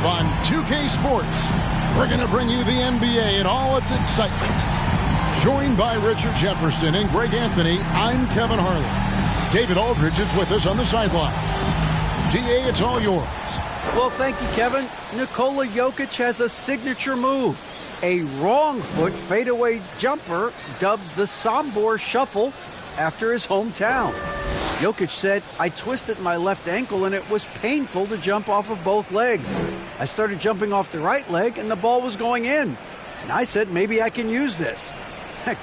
on 2K Sports. We're going to bring you the NBA and all its excitement. Joined by Richard Jefferson and Greg Anthony, I'm Kevin Harlan. David Aldridge is with us on the sidelines. DA, it's all yours. Well, thank you, Kevin. Nikola Jokic has a signature move. A wrong foot fadeaway jumper dubbed the Sombor Shuffle after his hometown. Jokic said, I twisted my left ankle and it was painful to jump off of both legs. I started jumping off the right leg and the ball was going in. And I said, maybe I can use this.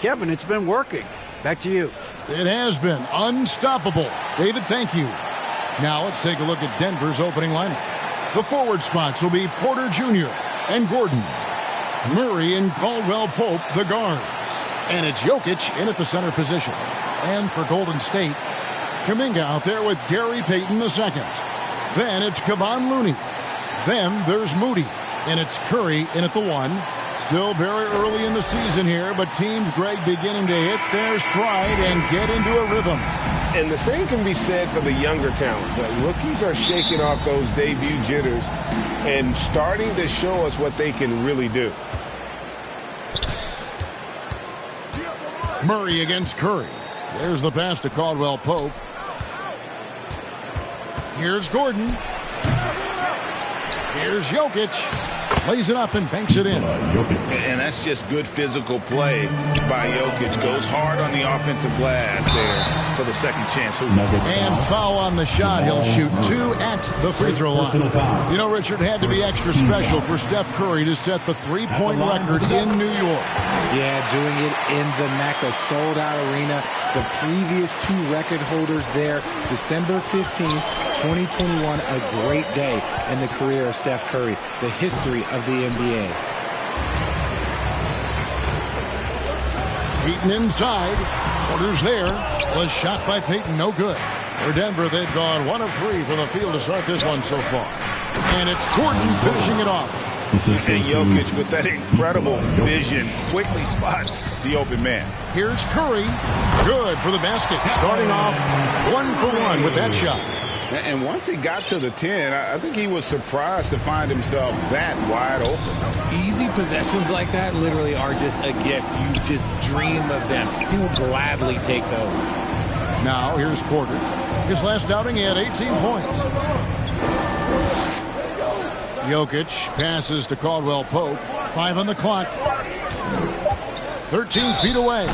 Kevin, it's been working. Back to you. It has been unstoppable. David, thank you. Now let's take a look at Denver's opening lineup. The forward spots will be Porter Jr. and Gordon. Murray and Caldwell Pope, the guards. And it's Jokic in at the center position. And for Golden State, Kuminga out there with Gary Payton II. Then it's Kevon Looney. Then there's Moody. And it's Curry in at the 1. Still very early in the season here, but teams, Greg, beginning to hit their stride and get into a rhythm. And the same can be said for the younger talents. Rookies are shaking off those debut jitters and starting to show us what they can really do. Murray against Curry. There's the pass to Caldwell Pope. Here's Gordon. Here's Jokic. Lays it up and banks it in. And that's just good physical play by Jokic. Goes hard on the offensive glass there for the second chance. And foul on the shot. He'll shoot 2 at the free throw line. You know, Richard, had to be extra special for Steph Curry to set the three-point record in New York. Yeah, doing it in the Mecca sold-out arena. The previous 2 record holders there, December 15th. 2021, a great day in the career of Steph Curry, the history of the NBA. Payton inside. Porter's there. Was shot by Payton, no good. For Denver, they've gone 1 of 3 from the field to start this one so far. And it's Gordon finishing it off. And Jokic, with that incredible vision, quickly spots the open man. Here's Curry. Good for the basket. Starting off 1 for 1 with that shot. And once he got to the 10, I think he was surprised to find himself that wide open. Easy possessions like that literally are just a gift. You just dream of them. He'll gladly take those. Now, here's Porter. His last outing, he had 18 points. Jokic passes to Caldwell Pope. 5 on the clock. 13 feet away.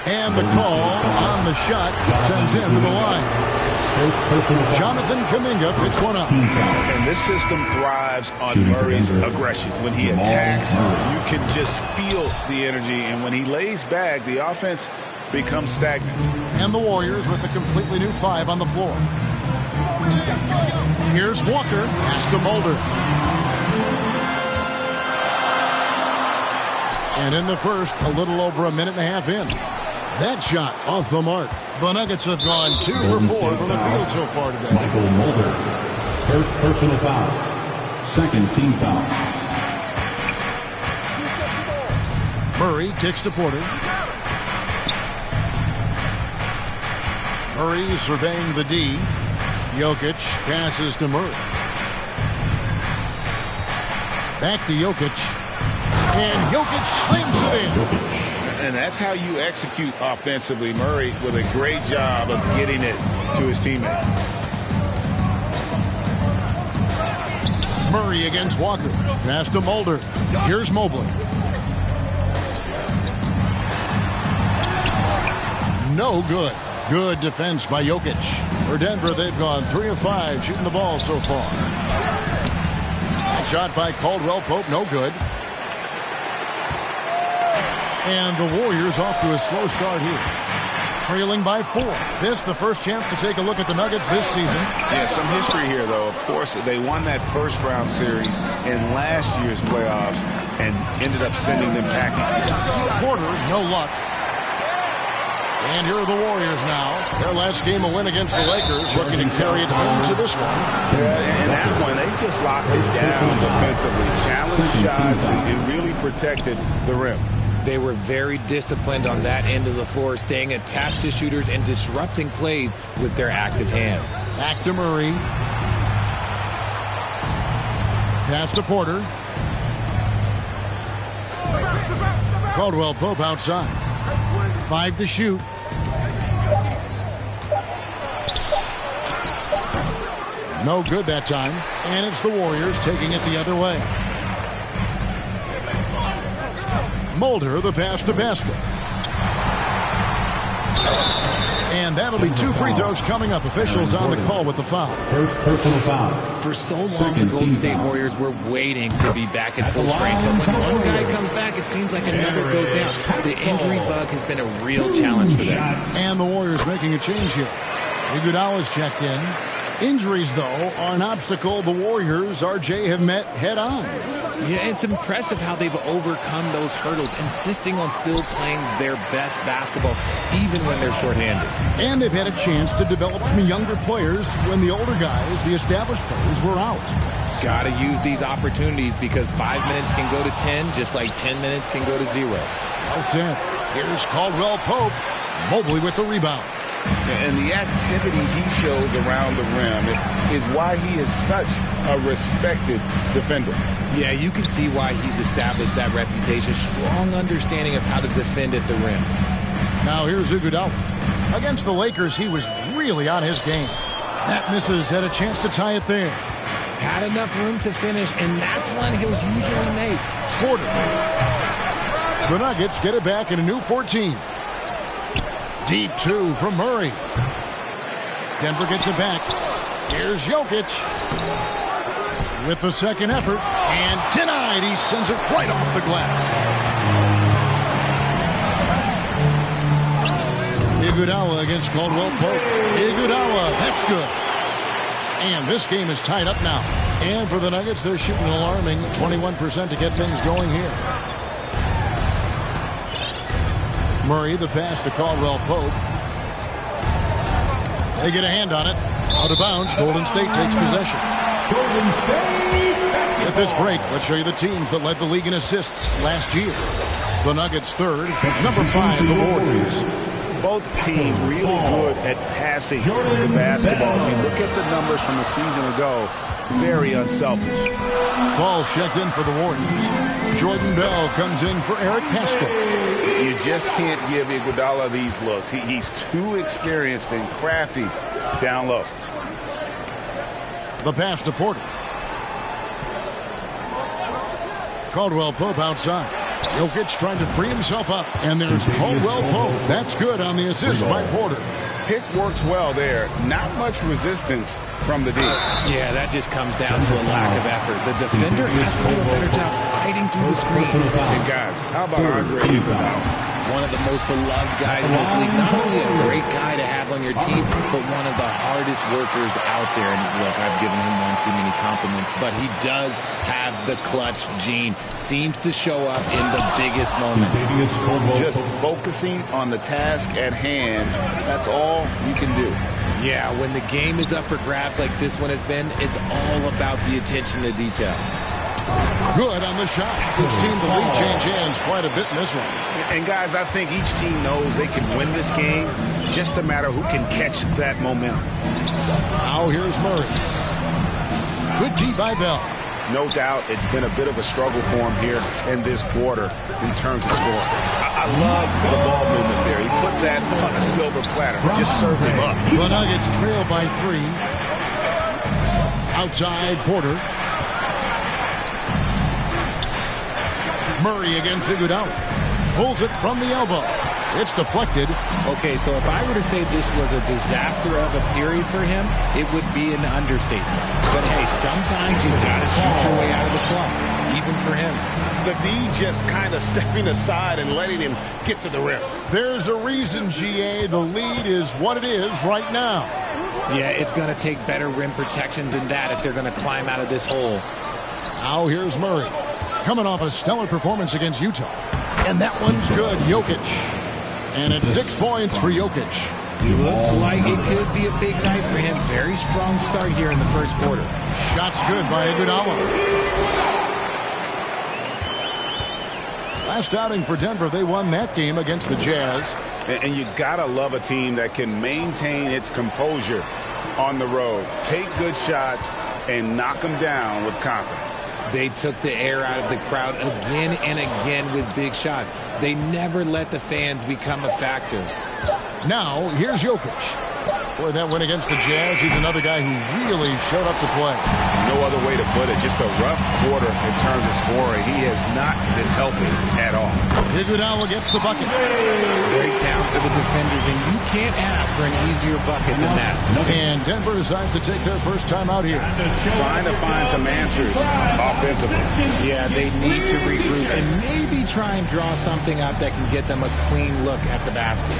And the call on the shot sends him to the line. Jonathan Kuminga picks one up. And this system thrives on Murray's aggression. When he attacks, you can just feel the energy. And when he lays back, the offense becomes stagnant. And the Warriors with a completely new 5 on the floor. Here's Walker. Pass to Mulder. And in the first, a little over a minute and a half in. That shot off the mark. The Nuggets have gone 2 for 4 from the field so far today. Michael Mulder, first personal foul, second team foul. Murray kicks to Porter. Murray surveying the D. Jokic passes to Murray. Back to Jokic. And Jokic slams it in. And that's how you execute offensively. Murray with a great job of getting it to his teammate. Murray against Walker. Pass to Mulder. Here's Mobley. No good. Good defense by Jokic. For Denver, they've gone 3 of 5 shooting the ball so far. That shot by Caldwell Pope, no good. And the Warriors off to a slow start here. Trailing by 4. This the first chance to take a look at the Nuggets this season. Yeah, some history here, though. Of course, they won that first-round series in last year's playoffs and ended up sending them packing. Porter, no luck. And here are the Warriors now. Their last game, a win against the Lakers, looking to carry it into this one. Yeah, and that one, they just locked it down defensively. Challenged shots and really protected the rim. They were very disciplined on that end of the floor, staying attached to shooters and disrupting plays with their active hands. Back to Murray. Pass to Porter. Caldwell Pope outside. 5 to shoot. No good that time. And it's the Warriors taking it the other way. Mulder, the pass to basket. And that'll be 2 free throws coming up. Officials on the call with the foul. First personal foul. For so long, the Golden State Warriors were waiting to be back at full strength. But when one guy comes back, it seems like another goes down. The injury bug has been a real challenge for them. And the Warriors making a change here. Iguodala's checked in. Injuries, though, are an obstacle the Warriors, RJ, have met head-on. Yeah, it's impressive how they've overcome those hurdles, insisting on still playing their best basketball, even when they're shorthanded. And they've had a chance to develop some younger players when the older guys, the established players, were out. Got to use these opportunities because 5 minutes can go to 10, just like 10 minutes can go to 0. Well said. Here's Caldwell Pope. Mobley with the rebound. And the activity he shows around the rim is why he is such a respected defender. Yeah, you can see why he's established that reputation. Strong understanding of how to defend at the rim. Now here's Iguodala. Against the Lakers, he was really on his game. That misses, had a chance to tie it there. Had enough room to finish, and that's one he'll usually make. Porter. The Nuggets get it back in a new 14. Deep 2 from Murray. Denver gets it back. Here's Jokic with the second effort, and denied. He sends it right off the glass. Iguodala against Caldwell Pope. Iguodala, that's good. And this game is tied up now. And for the Nuggets, they're shooting an alarming 21% to get things going here. Murray, the pass to Caldwell Pope. They get a hand on it. Out of bounds, Golden State takes possession. Golden State. At this break, let's show you the teams that led the league in assists last year. The Nuggets third, number 5, the Warriors. Both teams really good at passing the basketball. If you look at the numbers from a season ago, very unselfish. Falls checked in for the Warriors. Jordan Bell comes in for Eric Pascal. You just can't give Iguodala these looks. He's too experienced and crafty down low. The pass to Porter. Caldwell Pope outside. Jokic trying to free himself up. And there's Caldwell Pope. That's good on the assist by Porter. Pick works well there. Not much resistance from the D. Yeah, that just comes down to a lack of effort. The defender has to do a better job fighting through the screen. And guys, how about Andre Iguodala? One of the most beloved guys in this league. Not only a great guy to have on your team, but one of the hardest workers out there. And look, I've given him one too many compliments, but he does have the clutch gene. Seems to show up in the biggest moments. Just focusing on the task at hand, that's all you can do. Yeah, when the game is up for grabs like this one has been, it's all about the attention to detail. Good on the shot. We've seen the lead change hands quite a bit in this one. And guys, I think each team knows they can win this game. Just a matter who can catch that momentum. Now here's Murray. Good D by Bell. No doubt it's been a bit of a struggle for him here in this quarter in terms of scoring. I love the ball movement there. He put that on a silver platter. Just served him up. The Nuggets trail by 3. Outside Porter. Murray against Iguodala. Pulls it from the elbow. It's deflected. Okay, so if I were to say this was a disaster of a period for him, it would be an understatement. But hey, sometimes you gotta shoot your way out of the slump, even for him. The D just kind of stepping aside and letting him get to the rim. There's a reason, GA, the lead is what it is right now. Yeah, it's going to take better rim protection than that if they're going to climb out of this hole. Now here's Murray. Coming off a stellar performance against Utah. And that one's good, Jokic. And it's 6 points for Jokic. Looks like it could be a big night for him. Very strong start here in the first quarter. Shots good by Iguodala. Last outing for Denver, they won that game against the Jazz. And you gotta love a team that can maintain its composure on the road. Take good shots and knock them down with confidence. They took the air out of the crowd again and again with big shots. They never let the fans become a factor. Now, here's Jokic. Boy, that win against the Jazz, he's another guy who really showed up to play. No other way to put it. Just a rough quarter in terms of scoring. He has not been healthy at all. Iguodala gets the bucket. Breakdown for the defenders, and you can't ask for an easier bucket than that. And Denver decides to take their first time out here. Trying to find some answers offensively. Yeah, they need to regroup and maybe try and draw something up that can get them a clean look at the basket.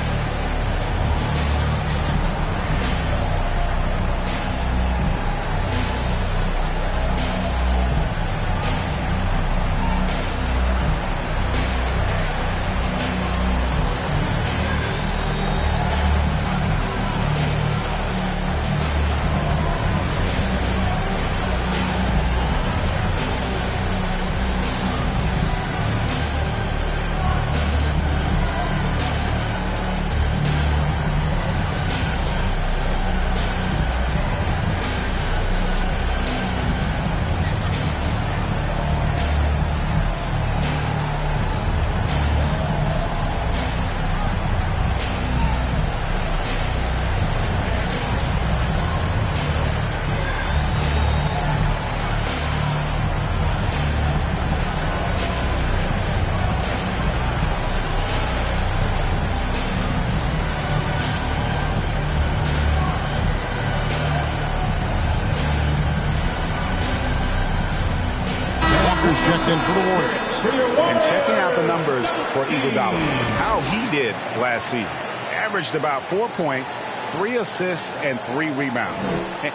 Checked in for the Warriors. And checking out the numbers for Iguodala, how he did last season. Averaged about 4 points, 3 assists, and 3 rebounds.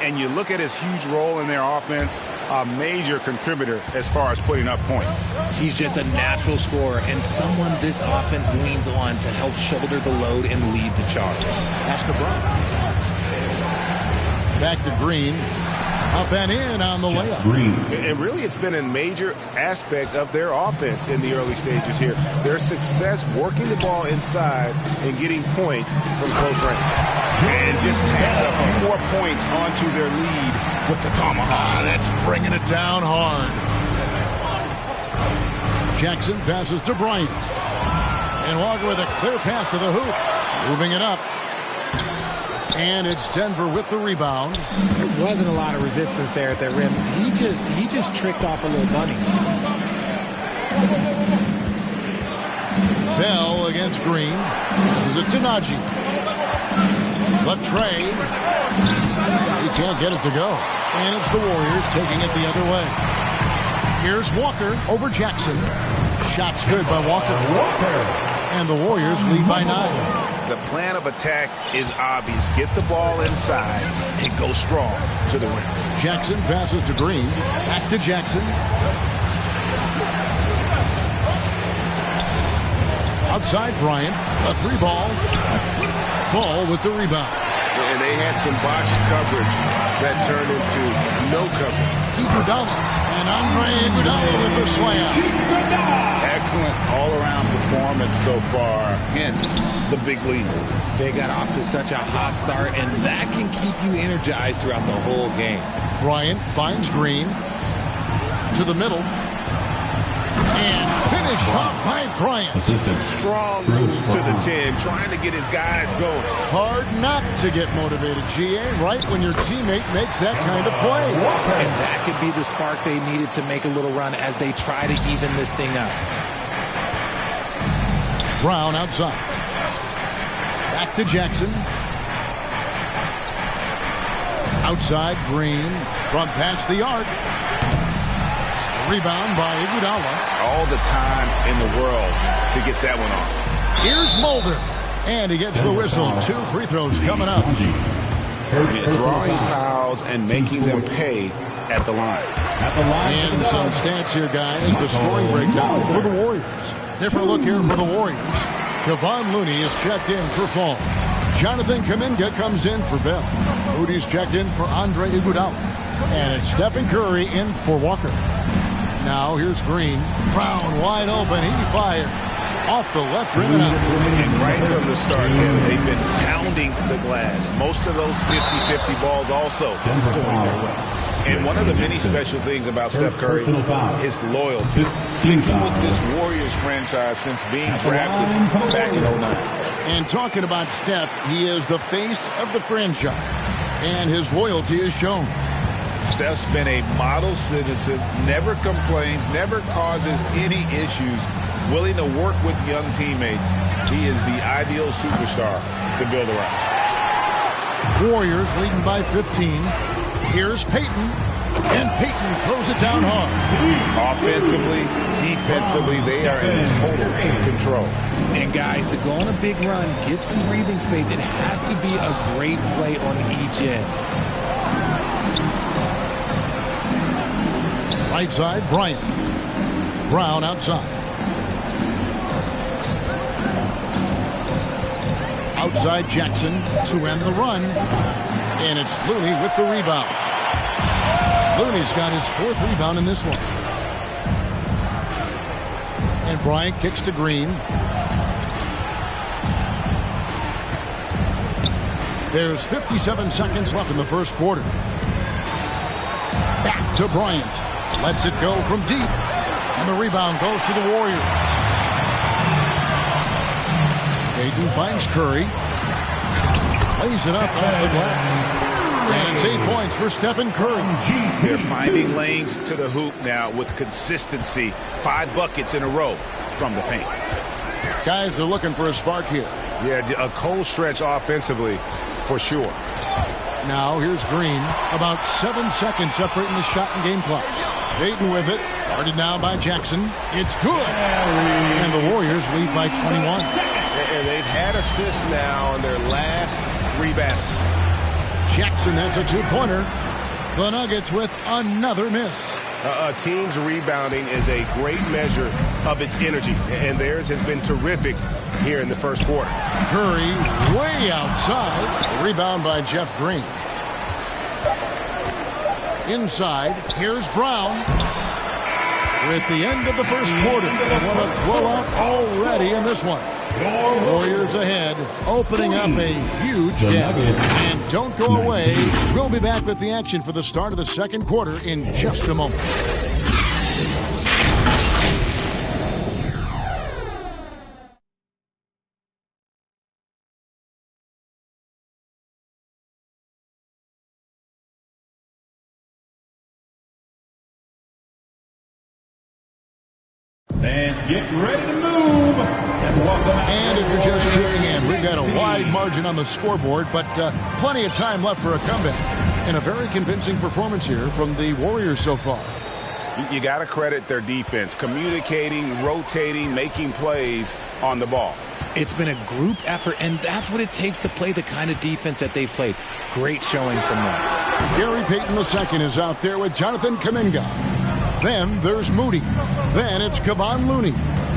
And you look at his huge role in their offense, a major contributor as far as putting up points. He's just a natural scorer and someone this offense leans on to help shoulder the load and lead the charge. That's LeBron. Back to Green. Up and in on the layup. And really, it's been a major aspect of their offense in the early stages here. Their success working the ball inside and getting points from close range. And just tacks a few more points onto their lead with the tomahawk. That's bringing it down hard. Jackson passes to Bryant. And Walker with a clear pass to the hoop. Moving it up. And it's Denver with the rebound. There wasn't a lot of resistance there at the rim. He just tricked off a little bunny. Bell against Green. This is a Tenaji. Latrey. He can't get it to go. And it's the Warriors taking it the other way. Here's Walker over Jackson. Shot's good by Walker. And the Warriors lead by 9. The plan of attack is obvious. Get the ball inside and go strong to the rim. Jackson passes to Green. Back to Jackson. Outside Bryant. A 3-ball. Fall with the rebound. And they had some botched coverage that turned into no coverage. Iguodala. And Andre Iguodala with the slam. Excellent all-around performance so far. Hence the big lead. They got off to such a hot start, and that can keep you energized throughout the whole game. Bryant finds Green to the middle. And finish off by Bryant. Strong move to the 10, trying to get his guys going. Hard not to get motivated, GA, right when your teammate makes that kind of play. And that could be the spark they needed to make a little run as they try to even this thing up. Brown outside. Back to Jackson. Outside Green from past the arc. Rebound by Iguodala. All the time in the world to get that one off. Here's Mulder. And he gets the whistle. 2 free throws coming up. Drawing fouls and making them pay at the line. And some stats here, guys. The scoring breakdown for the Warriors. Different look here for the Warriors. Kevon Looney is checked in for Fall. Jonathan Kuminga comes in for Bell. Moody's checked in for Andre Iguodala. And it's Stephen Curry in for Walker. Now here's Green. Brown wide open. He fires off the left rim and out. And right from the start, they've been pounding the glass. Most of those 50-50 balls also going their way. And one of the many special things about Steph Curry, his loyalty. Sticking with this Warriors franchise since being drafted back in 09. And talking about Steph, he is the face of the franchise, and his loyalty is shown. Steph's been a model citizen, never complains, never causes any issues, willing to work with young teammates. He is the ideal superstar to build around. Warriors leading by 15. Here's Payton, and Payton throws it down hard. Offensively, defensively, they are in total control. And guys, to go on a big run, get some breathing space, it has to be a great play on each end. Right side, Bryant. Brown outside. Outside Jackson to end the run. And it's Looney with the rebound. Looney's got his 4th rebound in this one. And Bryant kicks to Green. There's 57 seconds left in the first quarter. Back to Bryant. Lets it go from deep. And the rebound goes to the Warriors. Payton finds Curry. Lays it up off the glass. And it's 8 points for Stephen Curry. They're finding lanes to the hoop now with consistency. 5 buckets in a row from the paint. Guys are looking for a spark here. Yeah, a cold stretch offensively for sure. Now here's Green. About 7 seconds separating the shot and game clocks. Payton with it. Guarded now by Jackson. It's good. And the Warriors lead by 21. And they've had assists now on their last 3 baskets. Jackson, that's a 2-pointer. The Nuggets with another miss. A team's rebounding is a great measure of its energy, and theirs has been terrific here in the first quarter. Curry way outside. Rebound by Jeff Green. Inside, here's Brown. We're at the end of the first quarter. What a blowout already in this one. Warriors ahead, opening up a huge gap. And don't go away. We'll be back with the action for the start of the second quarter in just a moment. And get ready to move. And if you're just tuning in, we've got a wide margin on the scoreboard, but plenty of time left for a comeback. And a very convincing performance here from the Warriors so far. You got to credit their defense, communicating, rotating, making plays on the ball. It's been a group effort, and that's what it takes to play the kind of defense that they've played. Great showing from them. Gary Payton II is out there with Jonathan Kuminga. Then there's Moody. Then it's Kevon Looney.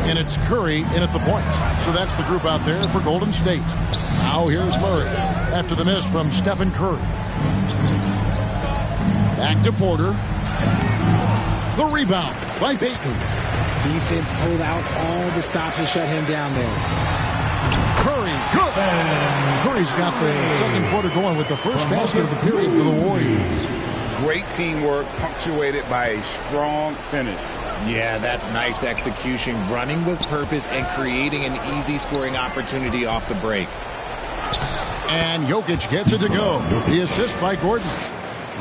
And it's Curry in at the point. So that's the group out there for Golden State. Now here's Murray after the miss from Stephen Curry. Back to Porter. The rebound by Payton. Defense pulled out all the stops and shut him down there. Curry, good. Curry's got the second quarter going with the first basket of the period for the Warriors. Great teamwork punctuated by a strong finish. Yeah, that's nice execution, running with purpose and creating an easy scoring opportunity off the break. And Jokic gets it to go. The assist by Gordon.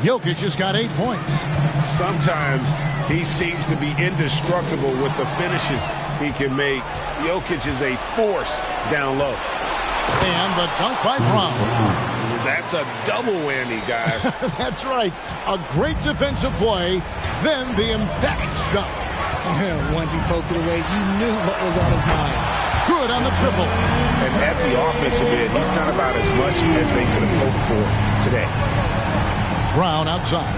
Jokic has got 8 points. Sometimes he seems to be indestructible with the finishes he can make. Jokic is a force down low. And the dunk by Brown. That's a double whammy, guys. That's right. A great defensive play, then the emphatic stuff. Once he poked it away, you knew what was on his mind. Good on the triple. And at the offensive end, he's done about as much as they could have hoped for today. Brown outside.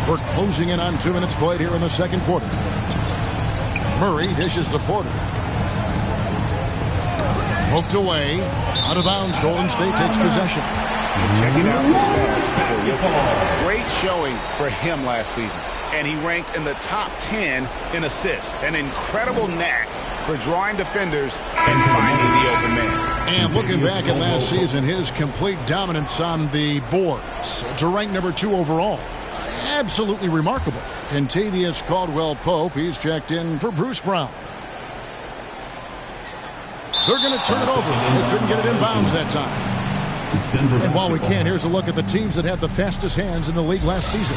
We're closing in on 2 minutes played here in the second quarter. Murray dishes to Porter. Poked away. Out of bounds. Golden State takes possession. Checking out the stats for Jokic. Great showing for him last season. And he ranked in the top 10 in assists. An incredible knack for drawing defenders and finding the open man. And looking back at last season, his complete dominance on the boards to rank number 2 overall. Absolutely remarkable. Kentavious Caldwell-Pope, he's checked in for Bruce Brown. They're going to turn it over. They couldn't get it in bounds that time. And while we can, here's a look at the teams that had the fastest hands in the league last season.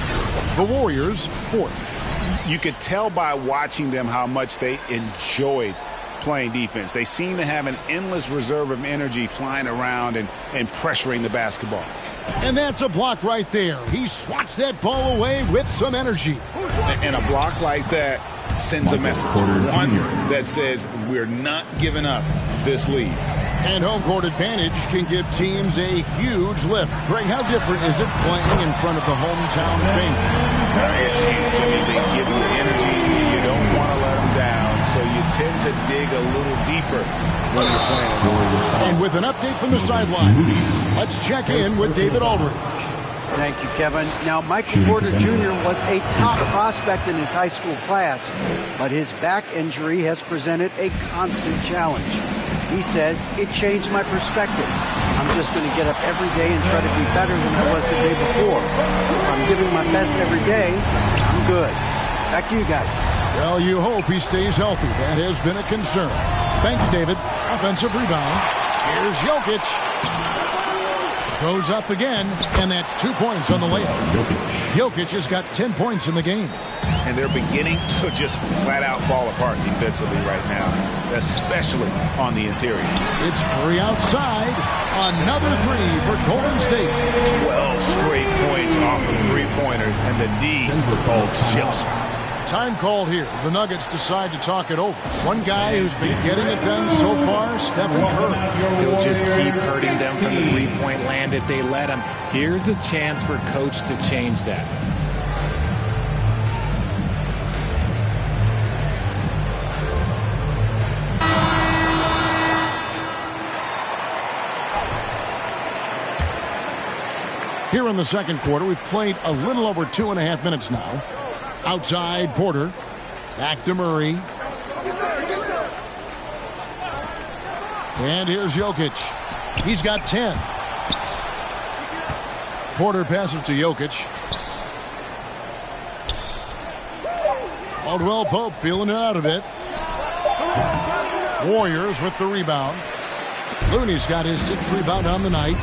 The Warriors, 4th. You could tell by watching them how much they enjoyed playing defense. They seem to have an endless reserve of energy flying around and pressuring the basketball. And that's a block right there. He swats that ball away with some energy. And a block like that sends a message. One that says we're not giving up this lead. And home court advantage can give teams a huge lift. Greg, how different is it playing in front of the hometown fans? It's huge. I mean, they give you energy. You don't want to let them down, so you tend to dig a little deeper when you're playing. And with an update from the sideline, let's check in with David Aldridge. Thank you, Kevin. Now, Michael Porter Jr. was a top prospect in his high school class, but his back injury has presented a constant challenge. He says, it changed my perspective. I'm just going to get up every day and try to be better than I was the day before. If I'm giving my best every day, I'm good. Back to you guys. Well, you hope he stays healthy. That has been a concern. Thanks, David. Offensive rebound. Here's Jokic. Goes up again, and that's 2 points on the layup. Jokic has got 10 points in the game. And they're beginning to just flat-out fall apart defensively right now, especially on the interior. It's Curry outside. Another 3 for Golden State. 12 straight points off of three-pointers, and the D looks shell-shocked. Time called here. The Nuggets decide to talk it over. One guy who's been getting it done so far, Stephen Curry. He'll just keep hurting them from the three-point land if they let him. Here's a chance for Coach to change that. Here in the second quarter, we've played a little over 2.5 minutes now. Outside, Porter. Back to Murray. And here's Jokic. He's got 10. Porter passes to Jokic. Caldwell-Pope feeling it out a bit. Warriors with the rebound. Looney's got his 6th rebound on the night.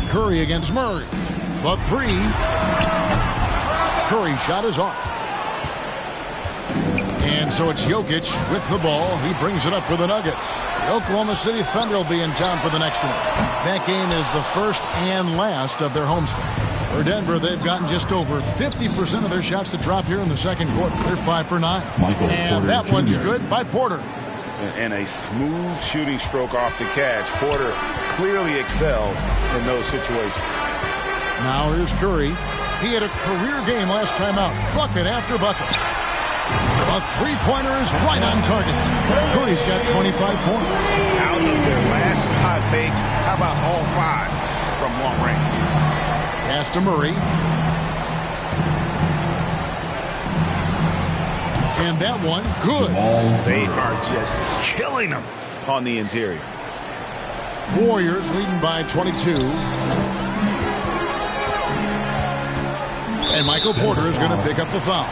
Curry against Murray. The 3. Curry shot is off. And so it's Jokic with the ball. He brings it up for the Nuggets. The Oklahoma City Thunder will be in town for the next one. That game is the first and last of their homestand. For Denver, they've gotten just over 50% of their shots to drop here in the second quarter. They're 5 for 9. And that one's good by Porter. And a smooth shooting stroke off the catch. Porter clearly excels in those situations. Now here's Curry. He had a career game last time out. Bucket after bucket. A three-pointer is right on target. Curry's got 25 points. Out of their last 5 makes, how about all 5 from long range? Pass to Murray. And that one, good. They are just killing them on the interior. Warriors leading by 22. And Michael Porter is going to pick up the foul.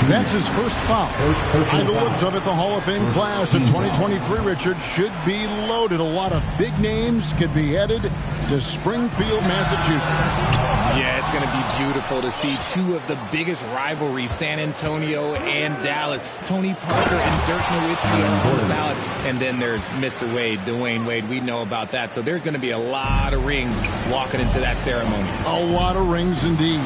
That's his first foul. By the looks of it, the Hall of Fame class of 2023, Richard, should be loaded. A lot of big names could be headed to Springfield, Massachusetts. Yeah, it's going to be beautiful to see 2 of the biggest rivalries, San Antonio and Dallas. Tony Parker and Dirk Nowitzki are on the ballot. And then there's Mr. Wade, Dwayne Wade. We know about that. So there's going to be a lot of rings walking into that ceremony. A lot of rings indeed.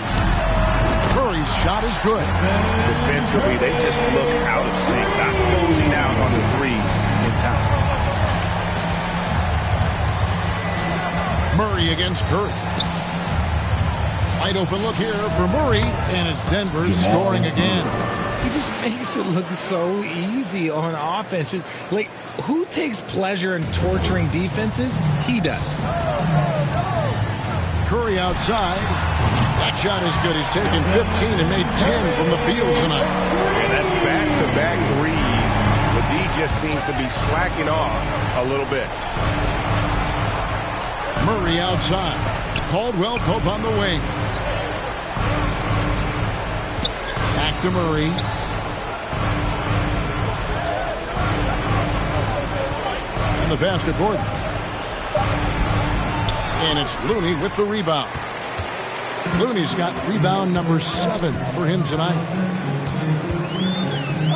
Curry's shot is good. Defensively, they just look out of sync, not closing out on the threes in time. Murray against Curry. Wide open look here for Murray, and it's Denver scoring again. He just makes it look so easy on offense. Just, like, who takes pleasure in torturing defenses? He does. Curry outside. That shot is good. He's taken 15 and made 10 from the field tonight. And that's back-to-back threes. But D just seems to be slacking off a little bit. Murray outside. Caldwell Pope on the wing. Back to Murray. And the pass to Gordon. And it's Looney with the rebound. Looney's got rebound number 7 for him tonight.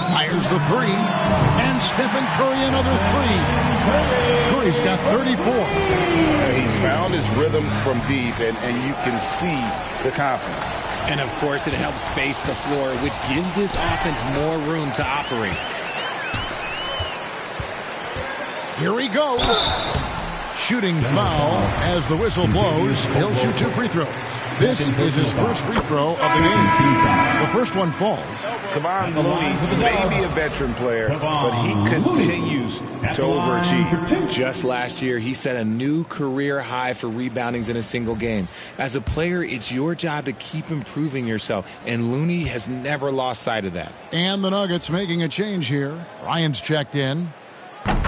Fires the three. And Stephen Curry another 3. Curry's got 34. He's found his rhythm from deep, and you can see the confidence. And, of course, it helps space the floor, which gives this offense more room to operate. Here he goes. Shooting foul as the whistle blows. He'll shoot 2 free throws. This is his first free throw of the game. The first one falls. Kevon Looney may be a veteran player, but he continues to overachieve. Just last year, he set a new career high for reboundings in a single game. As a player, it's your job to keep improving yourself, and Looney has never lost sight of that. And the Nuggets making a change here. Ryan's checked in.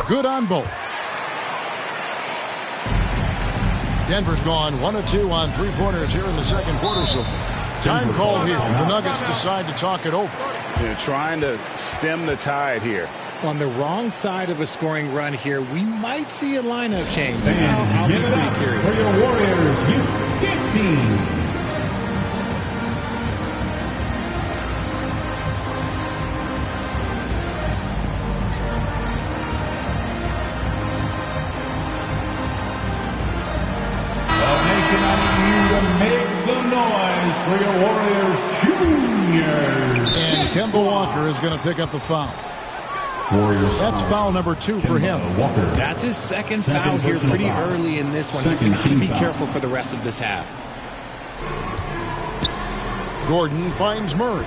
Good on both. Denver's gone 1 of 2 on 3-pointers here in the second quarter so far. Time called here. The Nuggets decide to talk it over. They're trying to stem the tide here. On the wrong side of a scoring run here, we might see a lineup change. I'll be pretty curious. For your Warriors, U15. Make some noise for your Warriors Juniors. And Kemba Walker is going to pick up the foul. Warriors. That's foul number 2 for him. Walker. That's his second foul here pretty early in this one. He's got to be careful for the rest of this half. Gordon finds Murray.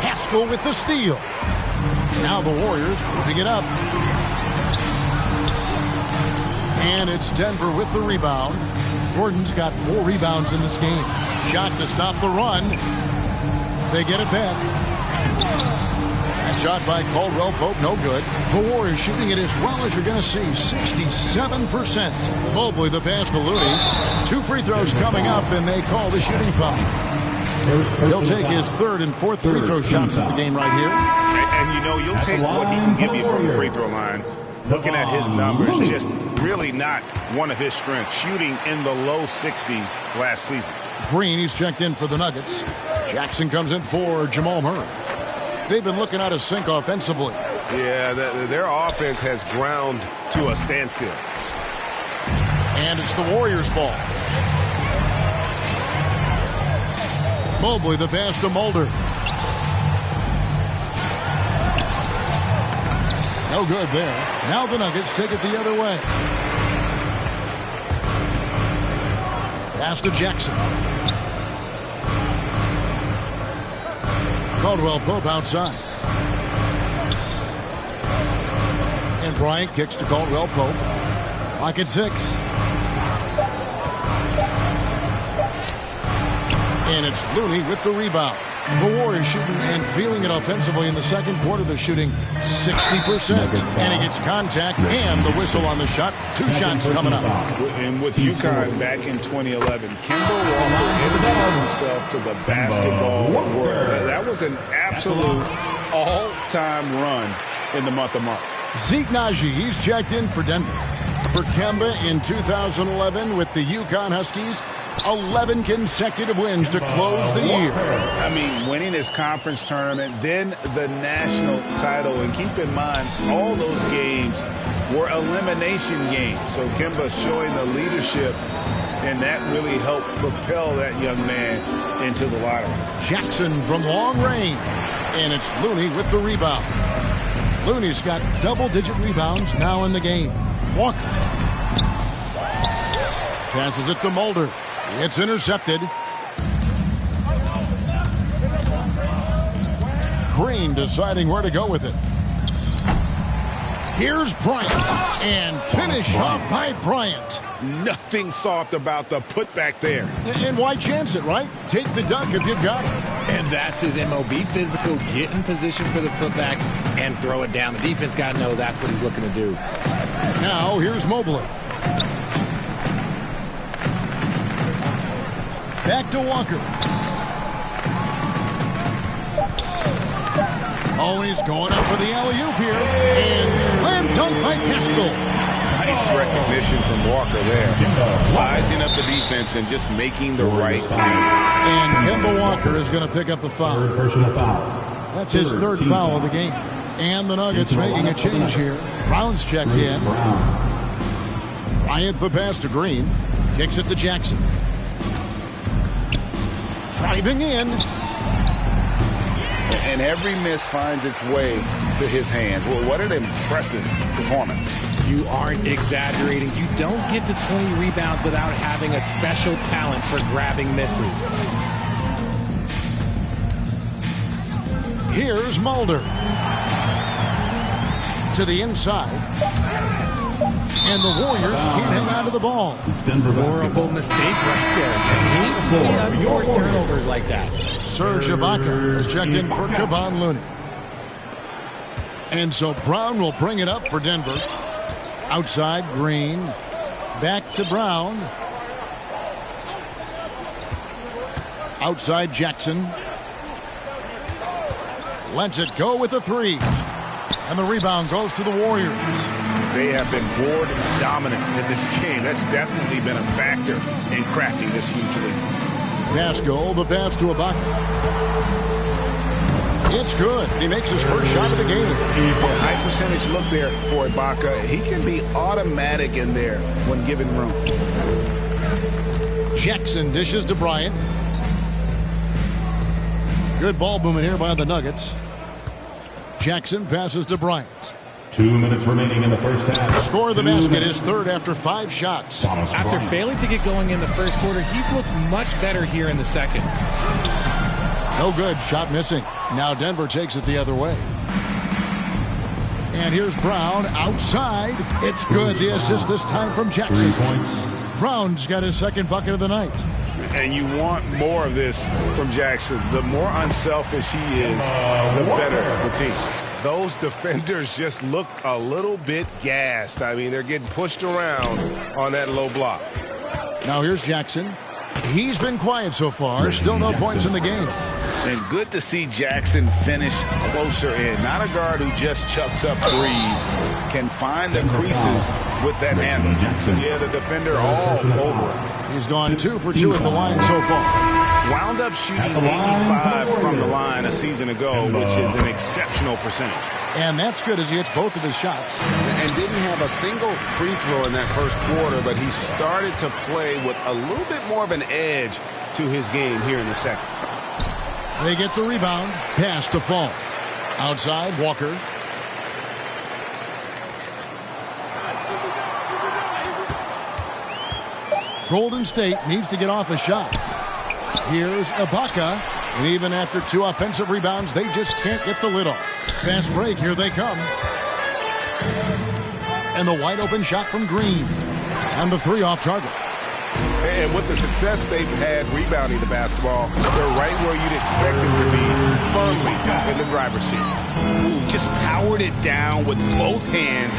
Haskell with the steal. Now the Warriors putting it up. And it's Denver with the rebound. Gordon's got 4 rebounds in this game. Shot to stop the run. They get it back. And shot by Caldwell Pope, no good. The Warriors shooting it as well as you're going to see, 67%. Mobley the pass to Looney. 2 free throws coming up, and they call the shooting foul. He'll take his 3rd and 4th free throw shots of the game right here. And you know, you'll take what he can give you from the free throw line. Looking at his numbers, just really not one of his strengths. Shooting in the low 60s last season. Green, he's checked in for the Nuggets. Jackson comes in for Jamal Murray. They've been looking out of sync offensively. Yeah, their offense has ground to a standstill. And it's the Warriors' ball. Mobley the pass to Mulder. No good there. Now the Nuggets take it the other way. Pass to Jackson. Caldwell Pope outside. And Bryant kicks to Caldwell Pope. Clock at 6. And it's Looney with the rebound. The Warriors shooting and feeling it offensively in the second quarter. They're shooting 60%. And he gets contact and the whistle on the shot. 2 shots coming up. And with UConn back in 2011, Kemba Walker introduced himself to the basketball world. That was an absolute all-time run in the month of March. Zeke Naji, he's checked in for Denver. For Kemba in 2011 with the UConn Huskies, 11 consecutive wins to close the year. I mean, winning his conference tournament, then the national title. And keep in mind, all those games were elimination games. So Kemba showing the leadership, and that really helped propel that young man into the lottery. Jackson from long range. And it's Looney with the rebound. Looney's got double-digit rebounds now in the game. Walker passes it to Mulder. It's intercepted. Green deciding where to go with it. Here's Bryant. And finish off by Bryant. Nothing soft about the putback there. And why chance it, right? Take the dunk if you've got it. And that's his MOB physical. Get in position for the putback and throw it down. The defense got to know that's what he's looking to do. Now, here's Mobley. Back to Walker. Oh, he's going up for the alley-oop here. And slam dunk by Pascal. Nice recognition from Walker there. Sizing up the defense and just making the right move. And Kemba Walker is going to pick up the foul. Third personal foul. That's his third foul of the game. And the Nuggets making a change here. Brown's checked in. Bryant the pass to Green. Kicks it to Jackson. Driving in. And every miss finds its way to his hands. Well, what an impressive performance. You aren't exaggerating. You don't get to 20 rebounds without having a special talent for grabbing misses. Here's Mulder. To the inside. And the Warriors can't hang on to the ball. It's Denver Horrible mistake right there. I hate to see unforced turnovers like that. Serge Ibaka has checked in for Kevon Looney. And so Brown will bring it up for Denver. Outside, Green. Back to Brown. Outside, Jackson. Lets it go with the three. And the rebound goes to the Warriors. They have been board dominant in this game. That's definitely been a factor in crafting this huge lead. Pascal, the pass to Ibaka. It's good. He makes his first shot of the game. High percentage look there for Ibaka. He can be automatic in there when given room. Jackson dishes to Bryant. Good ball movement here by the Nuggets. Jackson passes to Bryant. 2 minutes remaining in the first half. Score of the basket is third after 5 shots. After failing to get going in the first quarter, he's looked much better here in the second. No good. Shot missing. Now Denver takes it the other way. And here's Brown outside. It's good. The assist this time from Jackson. 3 points. Brown's got his second bucket of the night. And you want more of this from Jackson. The more unselfish he is, the better the team. Those defenders just look a little bit gassed. I mean, they're getting pushed around on that low block. Now here's Jackson. He's been quiet so far. Still no points in the game. And good to see Jackson finish closer in. Not a guard who just chucks up threes. Can find the creases with that handle. Yeah, the defender all over it. He's gone 2 for 2 at the line so far. Wound up shooting 85 from the line a season ago, which is an exceptional percentage. And that's good as he hits both of his shots. And didn't have a single free throw in that first quarter, but he started to play with a little bit more of an edge to his game here in the second. They get the rebound. Pass to Fall. Outside, Walker. Golden State needs to get off a shot. Here's Ibaka. And even after 2 offensive rebounds, they just can't get the lid off. Fast break. Here they come. And the wide open shot from Green. And the 3 off target. And with the success they've had rebounding the basketball, they're right where you'd expect them to be, firmly in the driver's seat. Ooh, just powered it down with both hands.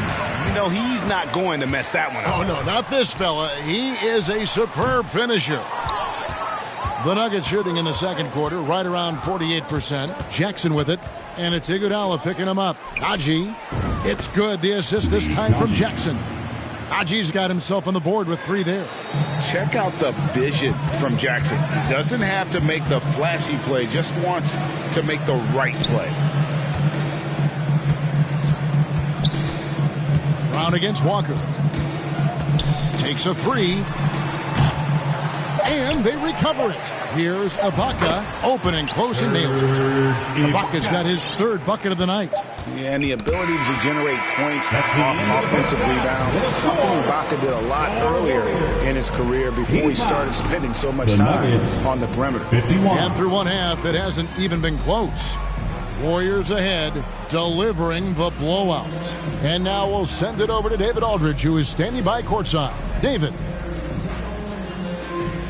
You know, he's not going to mess that one up. Oh, no, not this fella. He is a superb finisher. The Nuggets shooting in the second quarter, right around 48%. Jackson with it, and it's Iguodala picking him up. Aji, it's good. The assist this time from Jackson. Aji's got himself on the board with 3 there. Check out the vision from Jackson. He doesn't have to make the flashy play, just wants to make the right play. Brown against Walker. Takes a 3. And they recover it. Here's Ibaka, open and close, and nails it. Ibaka's got his 3rd bucket of the night. Yeah, and the ability to generate points off offensive rebounds is something Ibaka did a lot earlier in his career before he started spending so much time on the perimeter. 51. And through one half, it hasn't even been close. Warriors ahead, delivering the blowout. And now we'll send it over to David Aldridge, who is standing by courtside. David.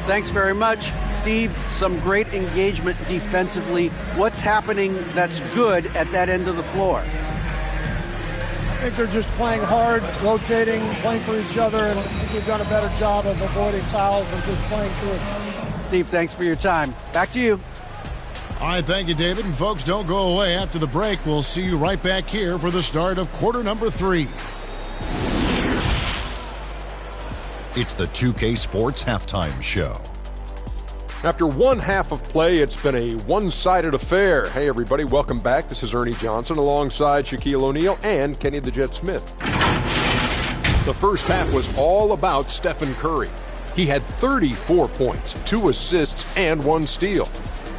Thanks very much, Steve. Some great engagement defensively. What's happening that's good at that end of the floor? I think they're just playing hard, rotating, playing for each other, and I think we've done a better job of avoiding fouls and just playing through it. Steve, thanks for your time. Back to you. All right, thank you, David. And folks, don't go away. After the break, we'll see you right back here for the start of quarter number 3. It's the 2K Sports Halftime Show. After one half of play, it's been a one-sided affair. Hey, everybody, welcome back. This is Ernie Johnson alongside Shaquille O'Neal and Kenny the Jet Smith. The first half was all about Stephen Curry. He had 34 points, 2 assists, and 1 steal.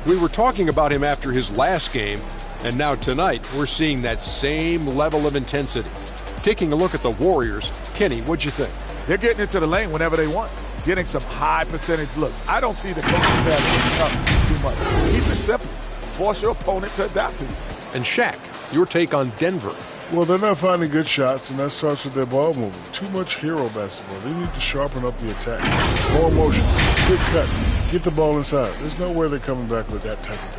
We were talking about him after his last game, and now tonight we're seeing that same level of intensity. Taking a look at the Warriors, Kenny, what'd you think? They're getting into the lane whenever they want, getting some high percentage looks. I don't see the coaching staff too much. Keep it simple. Force your opponent to adapt to you. And Shaq, your take on Denver. Well, they're not finding good shots, and that starts with their ball movement. Too much hero basketball. They need to sharpen up the attack. More motion, quick cuts, get the ball inside. There's no way they're coming back with that type of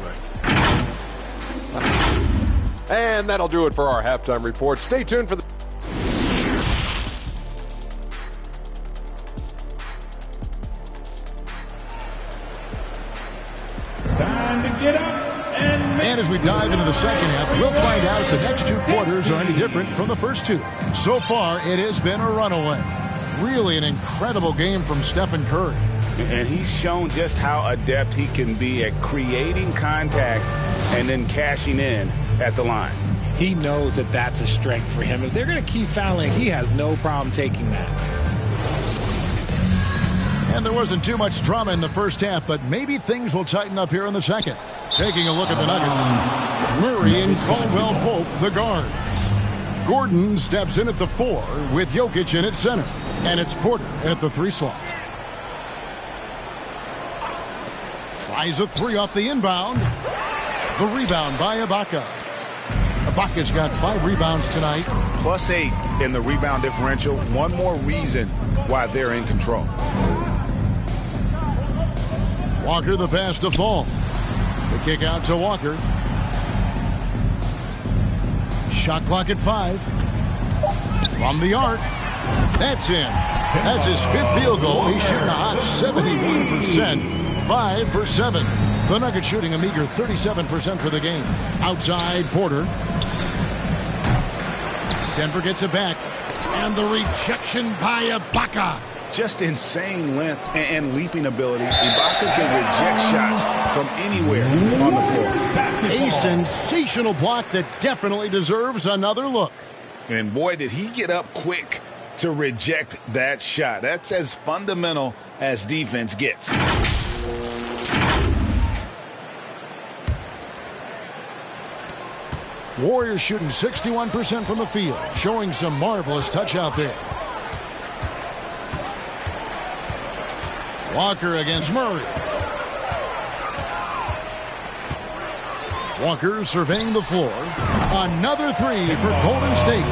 play. And that'll do it for our halftime report. Stay tuned for the... And as we dive into the second half, we'll find out if the next 2 quarters are any different from the first 2. So far, it has been a runaway. Really an incredible game from Stephen Curry. And he's shown just how adept he can be at creating contact and then cashing in at the line. He knows that that's a strength for him. If they're going to keep fouling, he has no problem taking that. And there wasn't too much drama in the first half, but maybe things will tighten up here in the second. Taking a look at the Nuggets, Murray and Caldwell Pope, the guards. Gordon steps in at the 4 with Jokic in at center. And it's Porter in at the 3 slot. Tries a 3 off the inbound. The rebound by Ibaka. Ibaka's got 5 rebounds tonight. +8 in the rebound differential. One more reason why they're in control. Walker the pass to Fall. The kick out to Walker. Shot clock at 5. From the arc. That's in. That's his 5th field goal. He's shooting a hot 71%. 5 for 7. The Nuggets shooting a meager 37% for the game. Outside Porter. Denver gets it back. And the rejection by Ibaka. Just insane length and leaping ability. Ibaka can reject shots from anywhere on the floor. A sensational block that definitely deserves another look. And boy, did he get up quick to reject that shot. That's as fundamental as defense gets. Warriors shooting 61% from the field, showing some marvelous touch out there. Walker against Murray. Walker surveying the floor. Another 3 for Golden State.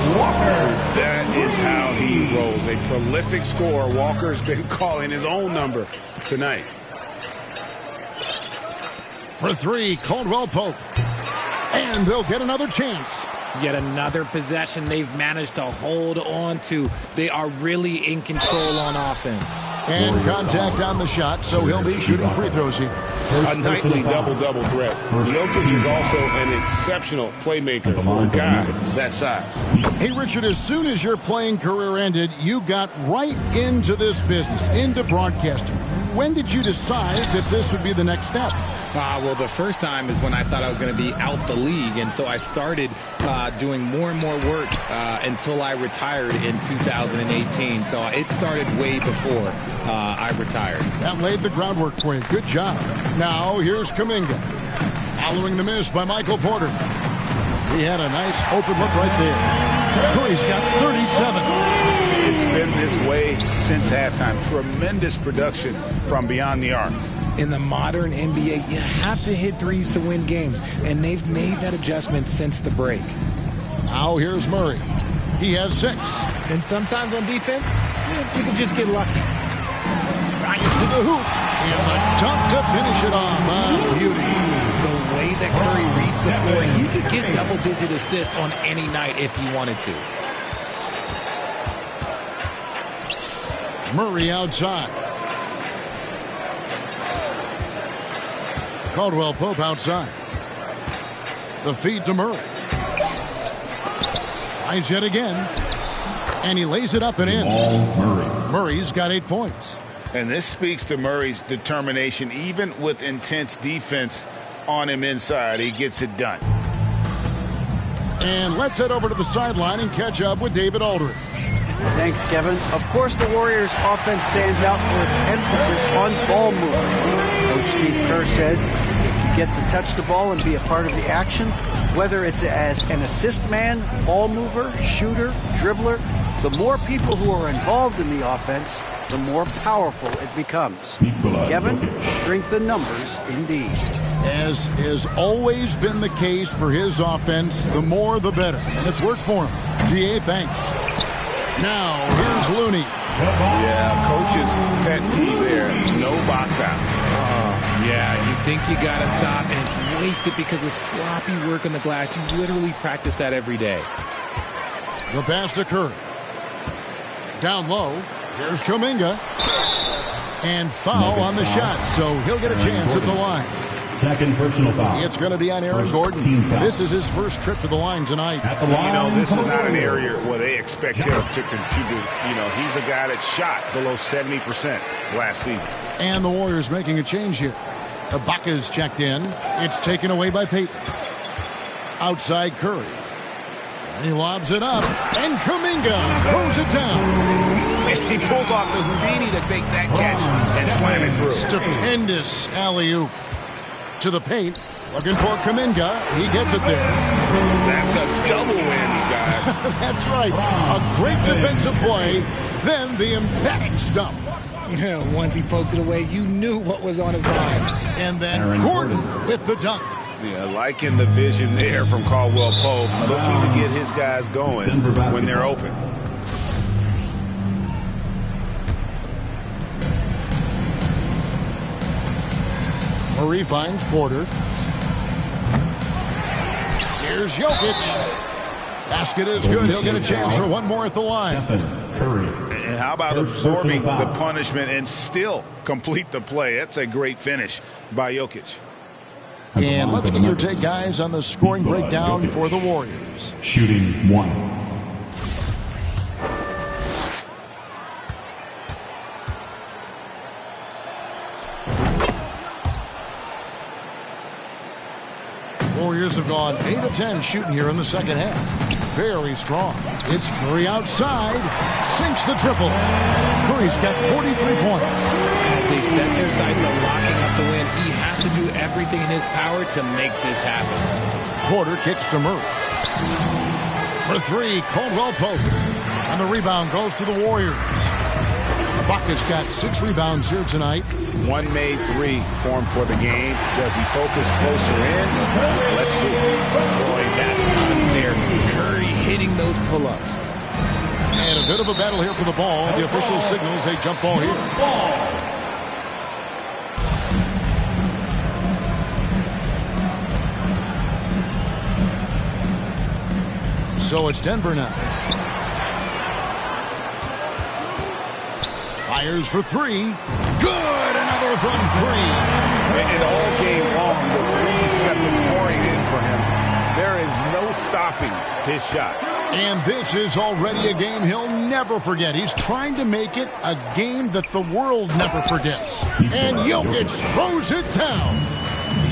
That is how he rolls. A prolific scorer. Walker's been calling his own number tonight. For 3, Caldwell Pope. And they'll get another chance. Yet another possession they've managed to hold on to. They are really in control on offense. And contact on the shot, so he'll be shooting free throws here. A nightly double-double threat. Jokic is also an exceptional playmaker for a guy that size. Hey, Richard, as soon as your playing career ended, you got right into this business, into broadcasting. When did you decide that this would be the next step? Well, the first time is when I thought I was going to be out the league, and so I started doing more and more work until I retired in 2018. So it started way before I retired. That laid the groundwork for you. Good job. Now, here's Kuminga. Following the miss by Michael Porter. He had a nice open look right there. Curry's got 37. It's been this way since halftime. Tremendous production from beyond the arc. In the modern NBA, you have to hit threes to win games, and they've made that adjustment since the break. Now here's Murray. He has 6. And sometimes on defense, you can just get lucky. drive to the hoop. And the dunk to finish it off. Beauty. The way that Curry reads the floor, he could get double-digit assists on any night if he wanted to. Murray outside. Caldwell Pope outside. The feed to Murray. Tries yet again. And he lays it up and in. Murray's got 8 points. And this speaks to Murray's determination. Even with intense defense on him inside, he gets it done. And let's head over to the sideline and catch up with David Aldridge. Thanks, Kevin. Of course, the Warriors' offense stands out for its emphasis on ball movement. Coach Steve Kerr says if you get to touch the ball and be a part of the action, whether it's as an assist man, ball mover, shooter, dribbler, the more people who are involved in the offense, the more powerful it becomes. Kevin, strength in numbers indeed. As has always been the case for his offense, the more the better. And it's worked for him. GA, thanks. Now, here's Looney. Yeah, coach's pet peeve there. No box out. Yeah, you think you got to stop, and it's wasted because of sloppy work on the glass. You literally practice that every day. The pass to Curry. Down low. Here's Kuminga. And foul on the shot, so he'll get a chance at the line. Second personal foul. It's going to be on Aaron Gordon. This is his first trip to the line tonight. You know, this is not an area where they expect him to contribute. You know, he's a guy that shot below 70% last season. And the Warriors making a change here. Ibaka's checked in. It's taken away by Payton. Outside Curry. He lobs it up. And Kuminga throws it down. He pulls off the Houdini to make that catch and slam it through. Stupendous alley-oop. To the paint, looking for Kuminga. He gets it there. That's a double whammy, guys. That's right. A great defensive play, then the emphatic stuff. Yeah, once he poked it away, you knew what was on his mind. And then Gordon with the dunk. Yeah, liking the vision there from Caldwell Pope, looking to get his guys going when they're open. Murray finds Porter. Here's Jokic. Basket is good. He'll get a chance for one more at the line. And how about absorbing the punishment and still complete the play? That's a great finish by Jokic. And let's get your take, guys, on the scoring breakdown for the Warriors. Shooting 1. Warriors have gone 8 of 10 shooting here in the second half. Very strong. It's Curry outside. Sinks the triple. Curry's got 43 points. As they set their sights on locking up the win, he has to do everything in his power to make this happen. Porter kicks to Murray. For 3, Caldwell Pope. And the rebound goes to the Warriors. Ibaka's got 6 rebounds here tonight. One made 3 for him for the game. Does he focus closer in? Let's see. Boy, that's unfair. Curry hitting those pull-ups. And a bit of a battle here for the ball. The official signals a jump ball here. So it's Denver now. Fires for 3. Good! Another from 3. It all came long. The threes have been pouring in for him. There is no stopping his shot. And this is already a game he'll never forget. He's trying to make it a game that the world never forgets. And Jokic throws it down.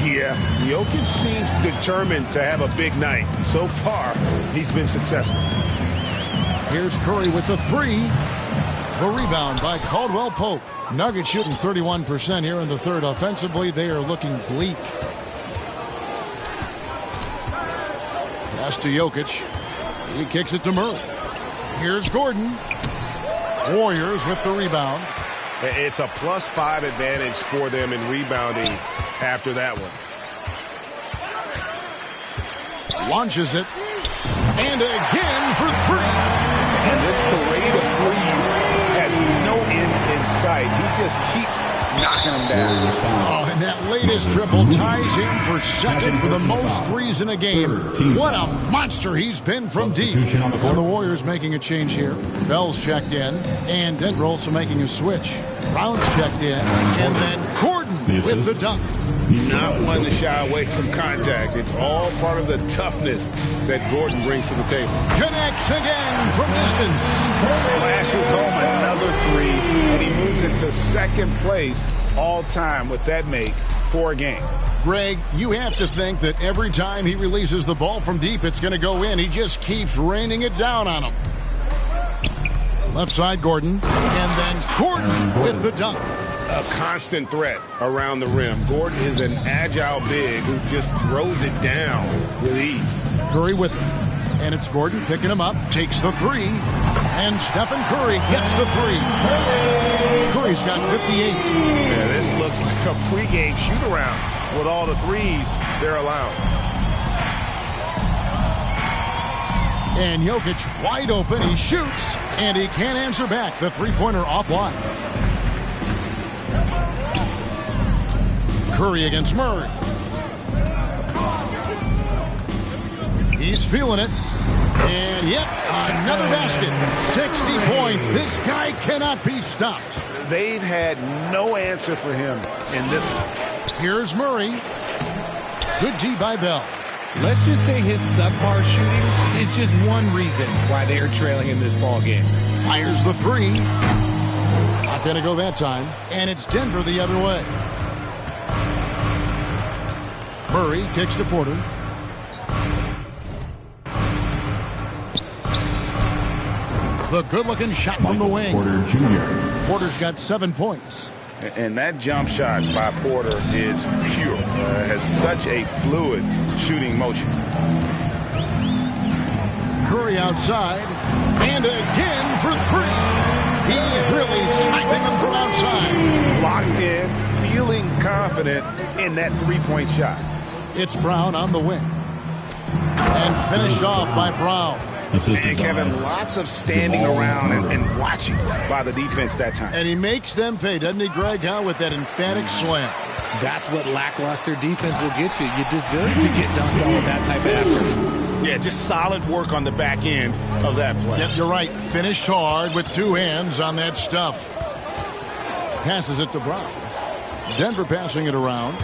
Yeah, Jokic seems determined to have a big night. So far, he's been successful. Here's Curry with the 3. The rebound by Caldwell Pope. Nuggets shooting 31% here in the third. Offensively, they are looking bleak. Pass to Jokic. He kicks it to Murray. Here's Gordon. Warriors with the rebound. It's a +5 advantage for them in rebounding after that one. Launches it. And again for 3. And this parade of threes has no end in sight. fight. He just keeps knocking him down. Oh, and that latest triple ties him for second for the most threes in a game. What a monster he's been from deep. And the Warriors making a change here. Bell's checked in, and Denver also making a switch. Brown's checked in, and then Gordon with the dunk. Not one to shy away from contact. It's all part of the toughness that Gordon brings to the table. Connects again from distance. Slashes home another three, and he moves it to second place all time with that make for a game. Greg, you have to think that every time he releases the ball from deep, it's going to go in. He just keeps raining it down on him. Left side, Gordon. And then Gordon with the dunk. A constant threat around the rim. Gordon is an agile big who just throws it down with ease. Curry with him. And it's Gordon picking him up, takes the three. And Stephen Curry gets the three. Curry's got 58. Yeah, this looks like a pregame shoot-around with all the threes they're allowing. And Jokic wide open. He shoots, and he can't answer back. The three-pointer offline. Curry against Murray. He's feeling it. And yep, another basket. 60 points. This guy cannot be stopped. They've had no answer for him in this one. Here's Murray. Good D by Bell. Let's just say his subpar shooting is just one reason why they are trailing in this ball game. Fires the three. Not going to go that time. And it's Denver the other way. Murray kicks to Porter. The good-looking shot from the wing. Porter Jr. Porter's got 7 points. And that jump shot by Porter is pure. Has such a fluid shooting motion. Curry outside. And again for three. He's really sniping them from outside. Locked in, feeling confident in that three-point shot. It's Brown on the wing. And finished off by Brown. And Kevin, lots of standing around and watching by the defense that time. And he makes them pay, doesn't he, Greg, with that emphatic slam. That's what lackluster defense will get you. You deserve to get dunked on with that type of effort. Yeah, just solid work on the back end of that play. Yep, you're right. Finished hard with two hands on that stuff. Passes it to Brown. Denver passing it around.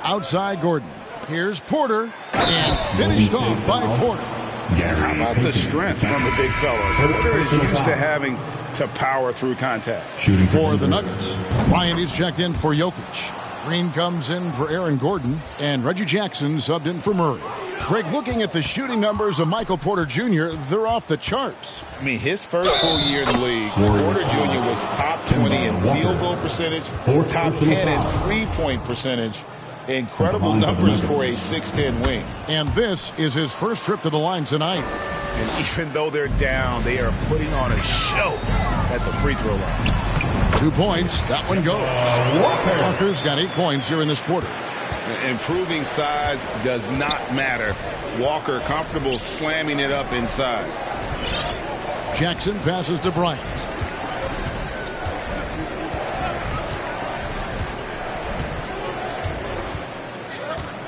Outside Gordon. Here's Porter. And finished off by Porter. How about the strength from the big fella? Porter is used to having to power through contact. For the Nuggets, Ryan is checked in for Jokic. Green comes in for Aaron Gordon. And Reggie Jackson subbed in for Murray. Greg, looking at the shooting numbers of Michael Porter Jr., they're off the charts. I mean, his first full year in the league, Porter Jr. was top 20 in field goal percentage, top 10 in three-point percentage. Incredible numbers for a 6'10 wing. And this is his first trip to the line tonight. And even though they're down, they are putting on a show at the free throw line. 2 points. That one goes. Walker's got 8 points here in this quarter. Improving size does not matter. Walker comfortable slamming it up inside. Jackson passes to Bryant.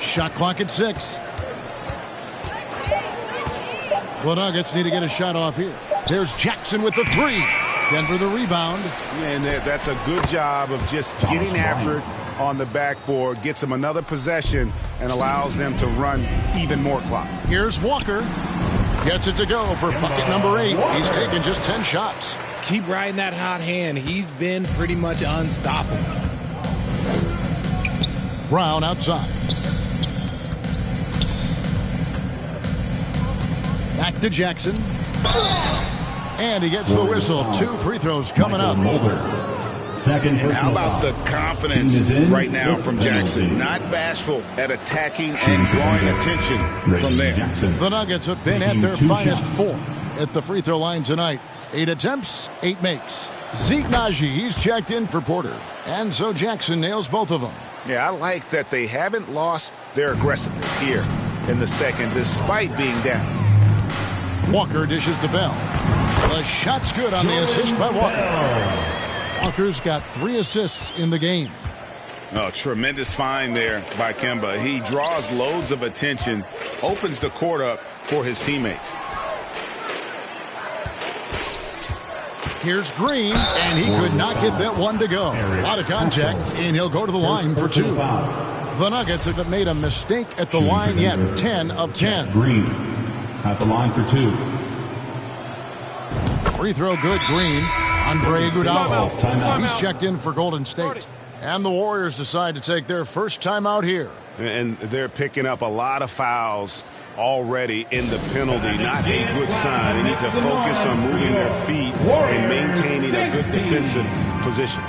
Shot clock at 6. The Nuggets need to get a shot off here. There's Jackson with the three. Denver the rebound. And that's a good job of just getting after it on the backboard. Gets them another possession and allows them to run even more clock. Here's Walker. Gets it to go for bucket number 8. He's taken just 10 shots. Keep riding that hot hand. He's been pretty much unstoppable. Brown outside. Back to Jackson. And he gets the whistle. 2 free throws coming up. And how about the confidence right now from Jackson? Not bashful at attacking and drawing attention from there. The Nuggets have been at their finest 4 at the free throw line tonight. 8 attempts, 8 makes. Zeke Naji, he's checked in for Porter. And so Jackson nails both of them. Yeah, I like that they haven't lost their aggressiveness here in the second, despite being down. Walker dishes to Bell. The shot's good on the assist by Walker. Walker's got 3 assists in the game. Oh, tremendous find there by Kemba. He draws loads of attention, opens the court up for his teammates. Here's Green, and he could not get that one to go. A lot of contact, and he'll go to the line for 2. The Nuggets have made a mistake at the line yet. 10 of 10. Green at the line for 2. Free throw good, Green. Andre Iguodala. He's checked in for Golden State. And the Warriors decide to take their first timeout here. And they're picking up a lot of fouls already in the penalty. Not a good sign. They need to focus on moving their feet and maintaining a good defensive position.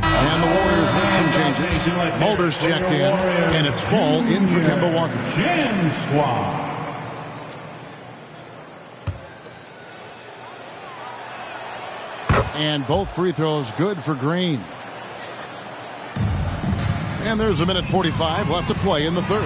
And the Warriors with some changes. Mulder's checked in, and it's Fall in for Kemba Walker. And both free throws good for Green. And there's 1:45 left to play in the third.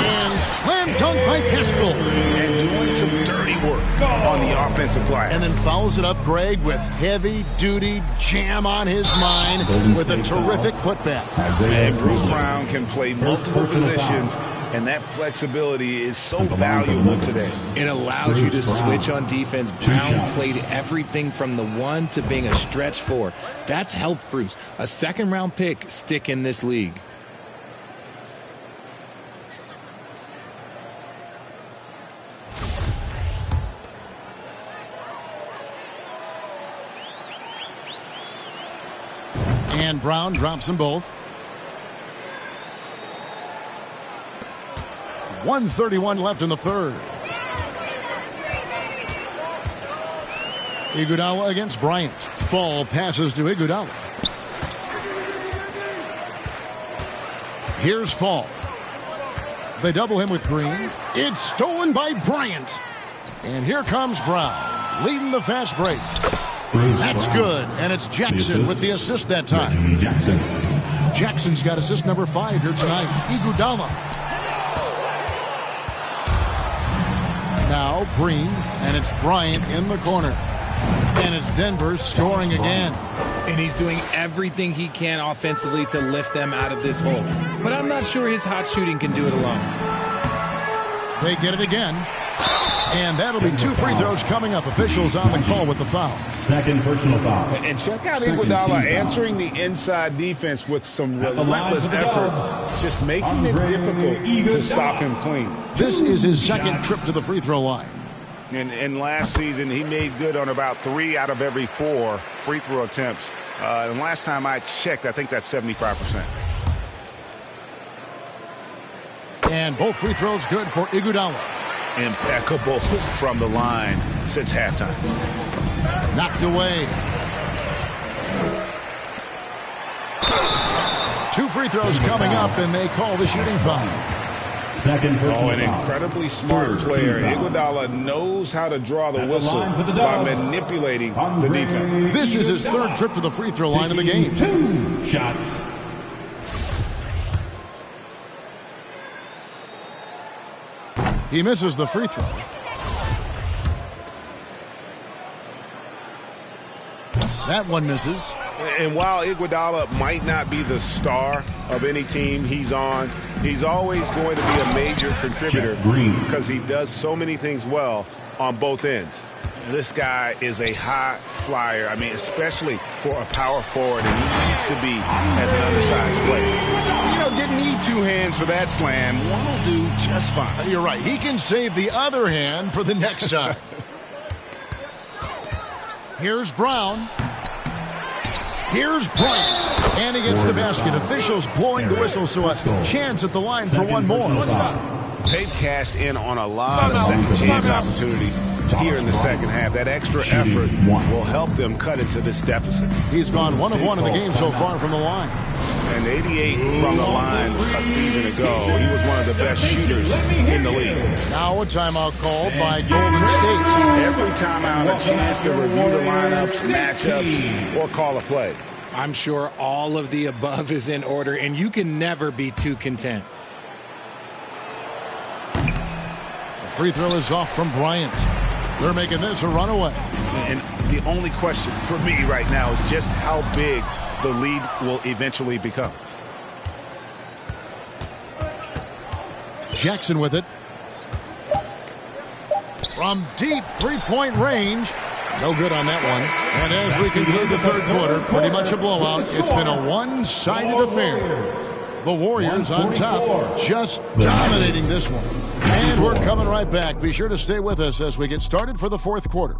And slam dunk by Pascal. And doing some dirty work on the offensive glass. And then fouls it up, Greg, with heavy-duty jam on his mind with a terrific putback. And Bruce Brown can play multiple positions, and that flexibility is so valuable today. It allows you to switch on defense. Brown played everything from the 1 to being a stretch 4. That's helped Bruce. A second-round pick stick in this league. And Brown drops them both. 1:31 left in the third. Iguodala against Bryant. Fall passes to Iguodala. Here's Fall. They double him with Green. It's stolen by Bryant. And here comes Brown, leading the fast break. That's good, and it's Jackson with the assist that time. Jackson's got assist number 5 here tonight. Iguodala. Now Green, and it's Bryant in the corner. And it's Denver scoring again. And he's doing everything he can offensively to lift them out of this hole. But I'm not sure his hot shooting can do it alone. They get it again. And that'll be 2 free throws coming up. Officials on the call with the foul. Second personal foul. And check out Iguodala answering the inside defense with some relentless effort, just making it difficult to stop him clean. This is his second trip to the free throw line. And last season, he made good on about 3 out of every 4 free throw attempts. And last time I checked, I think that's 75%. And both free throws good for Iguodala. Impeccable from the line since halftime. Knocked away. 2 free throws coming up, and they call the shooting foul. An incredibly smart player. Iguodala knows how to draw the whistle by manipulating the defense. This is his 3rd trip to the free throw line of the game. 2 shots. He misses the free throw. That one misses. And while Iguodala might not be the star of any team he's on, he's always going to be a major contributor because he does so many things well on both ends. This guy is a high flyer. I mean, especially for a power forward, and he needs to be as an undersized player. Didn't need 2 hands for that slam. One will do just fine. You're right. He can save the other hand for the next time. Here's Brown. Here's Bryant. And he gets the basket. Officials blowing the whistle, so a chance at the line for one more. They've cashed in on a lot of second chance opportunities here in the second half. That extra effort will help them cut into this deficit. He's gone 1 of 1 in the game so far from the line. And 88 from the line a season ago. He was one of the best shooters in the league. Now a timeout called by Golden State. Every timeout a chance to review the lineups, matchups, or call a play. I'm sure all of the above is in order, and you can never be too content. The free throw is off from Bryant. They're making this a runaway. And the only question for me right now is just how big the lead will eventually become. Jackson with it. From deep three-point range. No good on that one. And as we conclude the third quarter, pretty much a blowout. It's been a one-sided affair. The Warriors on top, just dominating this one. And we're coming right back. Be sure to stay with us as we get started for the fourth quarter.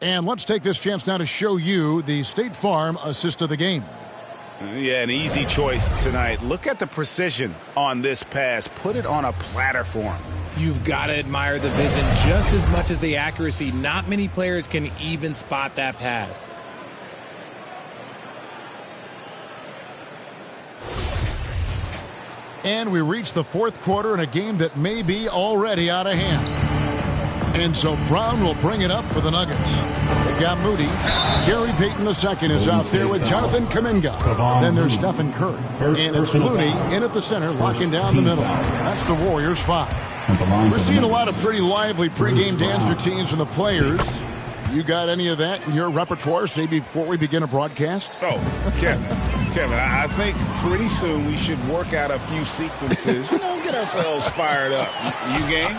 And let's take this chance now to show you the State Farm assist of the game. Yeah, an easy choice tonight. Look at the precision on this pass. Put it on a platter for him. You've got to admire the vision just as much as the accuracy. Not many players can even spot that pass. And we reach the fourth quarter in a game that may be already out of hand. And so Brown will bring it up for the Nuggets. They got Moody. Gary Payton II is out there with Jonathan Kuminga. Then there's Stephen Curry. And it's Looney in at the center, locking down the middle. That's the Warriors' 5. We're seeing a lot of pretty lively pregame dance routines from the players. You got any of that in your repertoire, say, before we begin a broadcast? Oh, Kevin, I think pretty soon we should work out a few sequences. Get ourselves fired up. You game?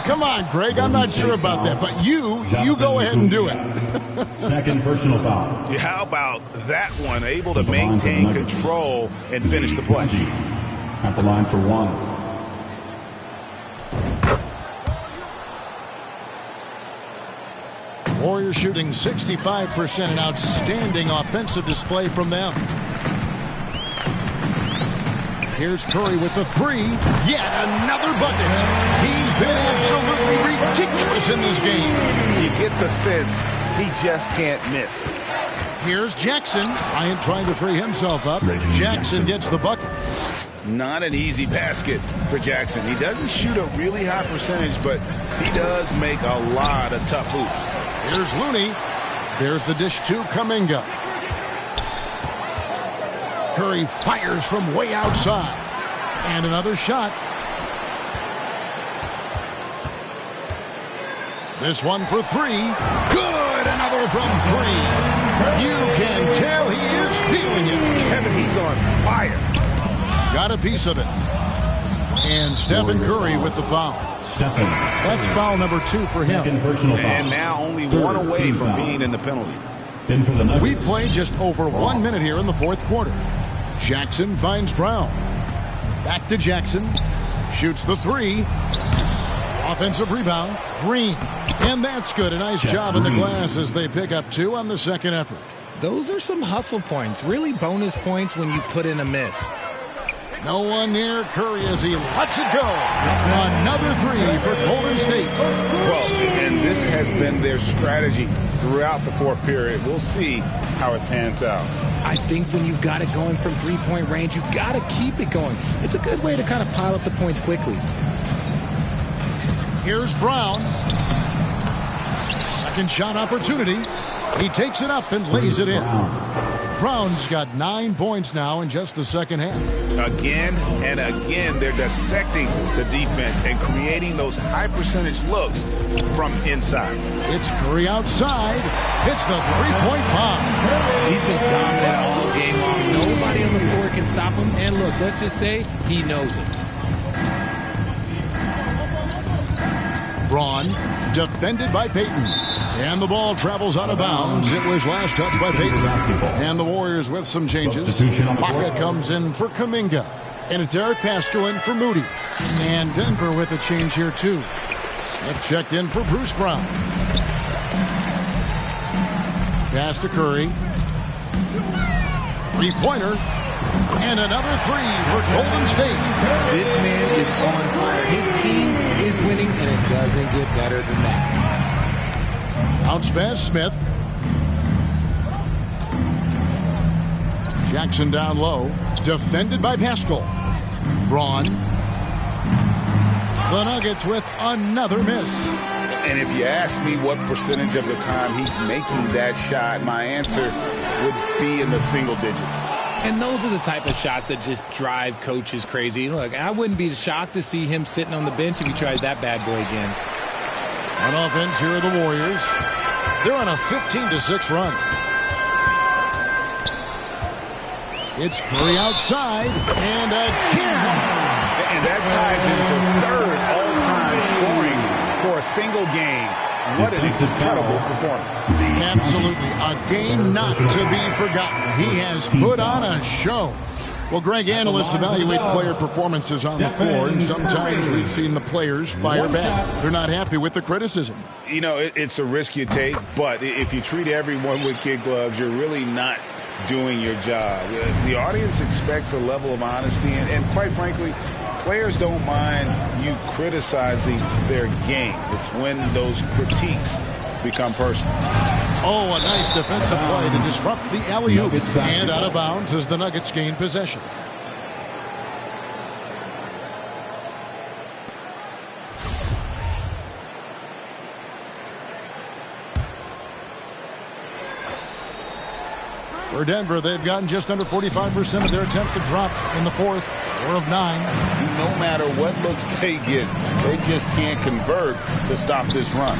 Come on, Greg. I'm not sure about that, but you go ahead and do it. Second personal foul. Yeah, how about that one? Able to maintain control and finish the play. At the line for one. Warriors shooting 65%, an outstanding offensive display from them. Here's Curry with the three. Yet another bucket. He's been absolutely ridiculous in this game. You get the sense he just can't miss. Here's Jackson. Bryant trying to free himself up. Jackson gets the bucket. Not an easy basket for Jackson. He doesn't shoot a really high percentage, but he does make a lot of tough hoops. Here's Looney. There's the dish to Kuminga. Curry fires from way outside. And another shot. This one for three. Good! Another from three. You can tell he is feeling it. Kevin, he's on fire. Got a piece of it. And Stephen Curry with the foul. That's foul number 2 for him. And now only one away from being in the penalty. We played just over 1 minute here in the fourth quarter. Jackson finds Brown. Back to Jackson. Shoots the three. Offensive rebound. Green. And that's good. A nice job in the glass as they pick up 2 on the second effort. Those are some hustle points. Really bonus points when you put in a miss. No one near Curry as he lets it go. Another three for Golden State. Well, and this has been their strategy throughout the fourth period. We'll see how it pans out. I think when you've got it going from three-point range, you've got to keep it going. It's a good way to kind of pile up the points quickly. Here's Brown. Second shot opportunity. He takes it up and lays it in. Brown's got 9 points now in just the second half. Again and again, they're dissecting the defense and creating those high-percentage looks from inside. It's Curry outside. Hits the three-point bomb. He's been dominant all game long. Nobody on the floor can stop him. And look, let's just say he knows it. Braun, defended by Payton. And the ball travels out of bounds. It was last touched by Payton. And the Warriors with some changes. Baca comes in for Kuminga. And it's Eric Paschal in for Moody. And Denver with a change here, too. Smith checked in for Bruce Brown. Pass to Curry. Three-pointer. And another three for Golden State. This man is on fire. His team is winning, and it doesn't get better than that. Bounce pass, Smith. Jackson down low. Defended by Paschal. Braun. The Nuggets with another miss. And if you ask me what percentage of the time he's making that shot, my answer would be in the single digits. And those are the type of shots that just drive coaches crazy. Look, I wouldn't be shocked to see him sitting on the bench if he tries that bad boy again. On offense, here are the Warriors. They're on a 15-6 run. It's Curry outside, and again. And that ties his third all-time scoring for a single game. What an incredible performance. Absolutely. A game not to be forgotten. He has put on a show. Well, Greg, analysts evaluate player performances on the floor, and sometimes we've seen the players fire back. They're not happy with the criticism. You know, it's a risk you take, but if you treat everyone with kid gloves, you're really not doing your job. The audience expects a level of honesty, and quite frankly, players don't mind you criticizing their game. It's when those critiques become personal. Oh, a nice defensive play to disrupt the alley-oop. And out of bounds as the Nuggets gain possession. For Denver, they've gotten just under 45% of their attempts to drop in the fourth, 4 of 9. No matter what looks they get, they just can't convert to stop this run.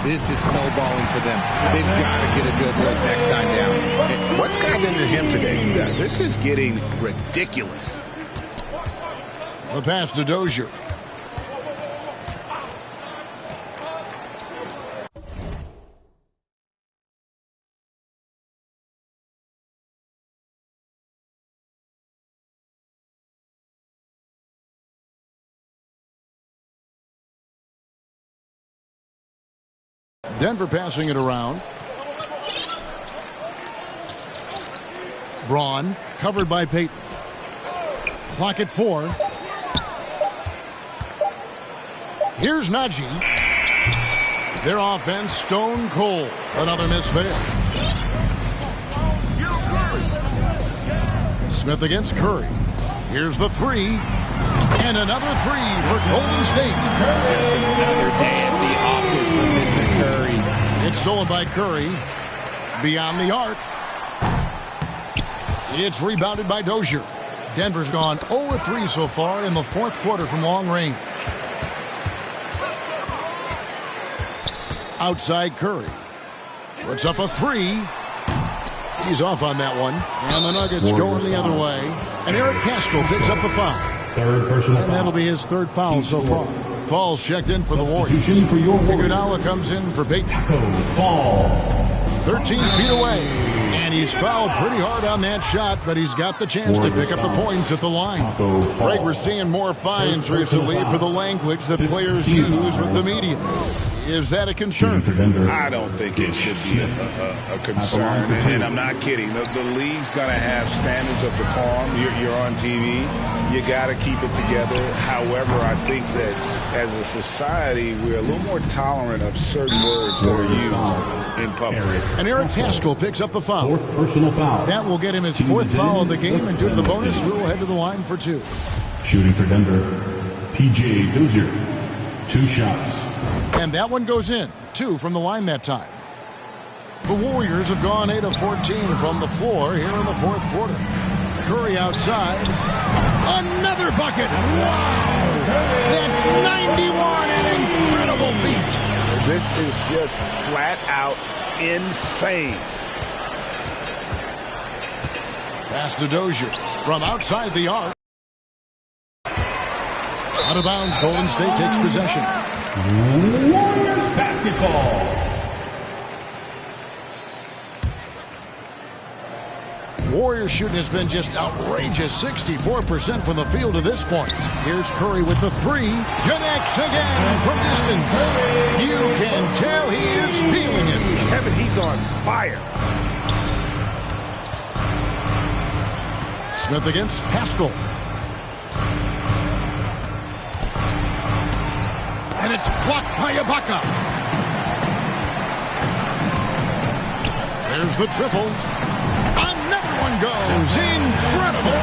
This is snowballing for them. They've got to get a good look next time down. And what's gotten into him today? This is getting ridiculous. The pass to Dozier. Denver passing it around. Braun covered by Payton. Clock at 4. Here's Najee. Their offense stone cold. Another miss there. Smith against Curry. Here's the three. And another three for Golden State. Just another day at the office for Mr. Curry. It's stolen by Curry. Beyond the arc. It's rebounded by Dozier. Denver's gone 0-3 so far in the fourth quarter from long range. Outside Curry. Puts up a three. He's off on that one. And the Nuggets going the other way. And Eric Paschal picks up the foul. Third personal foul. And that'll be his third foul so far. Falls checked in for the Warriors. Iguodala comes in for Payton. Fall. 13 feet away. And he's fouled pretty hard on that shot, but he's got the chance to pick up the points at the line. Greg, we're seeing more fines recently for the language that players use with the media. Is that a concern? I don't think it should be a concern, and I'm not kidding. The league's going to have standards of decorum. You're on TV. You got to keep it together. However, I think that as a society, we're a little more tolerant of certain words that are used in public. And Eric Paschal picks up the foul. Fourth personal foul. That will get him his fourth foul of the game, and due to the bonus, we'll head to the line for 2. Shooting for Denver, P.J. Dozier. 2 shots. And that one goes in. 2 from the line that time. The Warriors have gone 8 of 14 from the floor here in the fourth quarter. Curry outside. Another bucket. Wow. That's 91. An incredible feat. This is just flat out insane. Pass to Dozier from outside the arc. Out of bounds. Golden State takes possession. ball. Warriors shooting has been just outrageous, 64% from the field to this point. Here's Curry with the three. Connects again from distance. You can tell he is feeling it. Kevin, he's on fire. Smith against Pascal. And it's blocked by Ibaka. There's the triple. Another one goes. Incredible.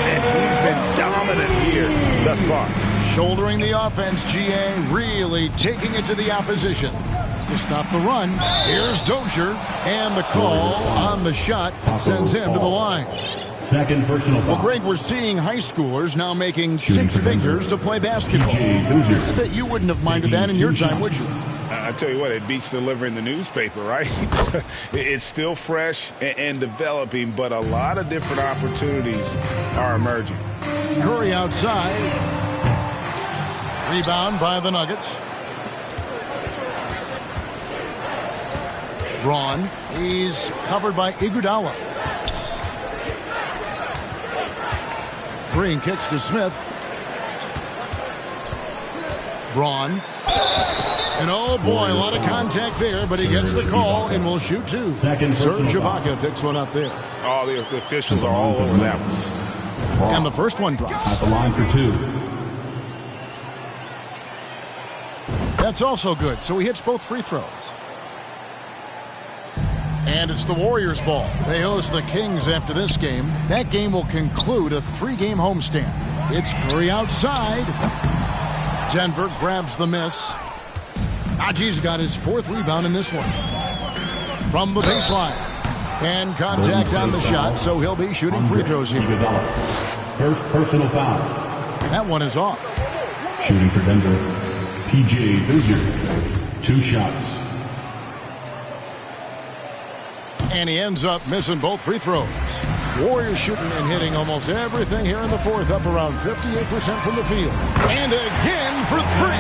And he's been dominant here thus far. Shouldering the offense, GA really taking it to the opposition. To stop the run, here's Dozier. And the call on the shot sends him to the line. Second personal foul. Well, Greg, we're seeing high schoolers now making six figures to play basketball. I bet you wouldn't have minded that in your time, would you? I tell you what, it beats delivering the newspaper, right? It's still fresh and developing, but a lot of different opportunities are emerging. Curry outside. Rebound by the Nuggets. Braun. He's covered by Iguodala. Green kicks to Smith. Braun. And oh boy, a lot of contact there, but he gets the call and will shoot two. Serge Ibaka picks one up there. Oh, the officials are all over that one. And the first one drops. At the line for two. That's also good, so he hits both free throws. And it's the Warriors' ball. They host the Kings after this game. That game will conclude a 3-game homestand. It's Curry outside. Denver grabs the miss. Aji's got his 4th rebound in this one. From the baseline. And contact on the shot, so he'll be shooting free throws here. First personal foul. That one is off. Shooting for Denver, P.J. Dozier. 2 shots. And he ends up missing both free throws. Warriors shooting and hitting almost everything here in the 4th, up around 58% from the field. And again for 3.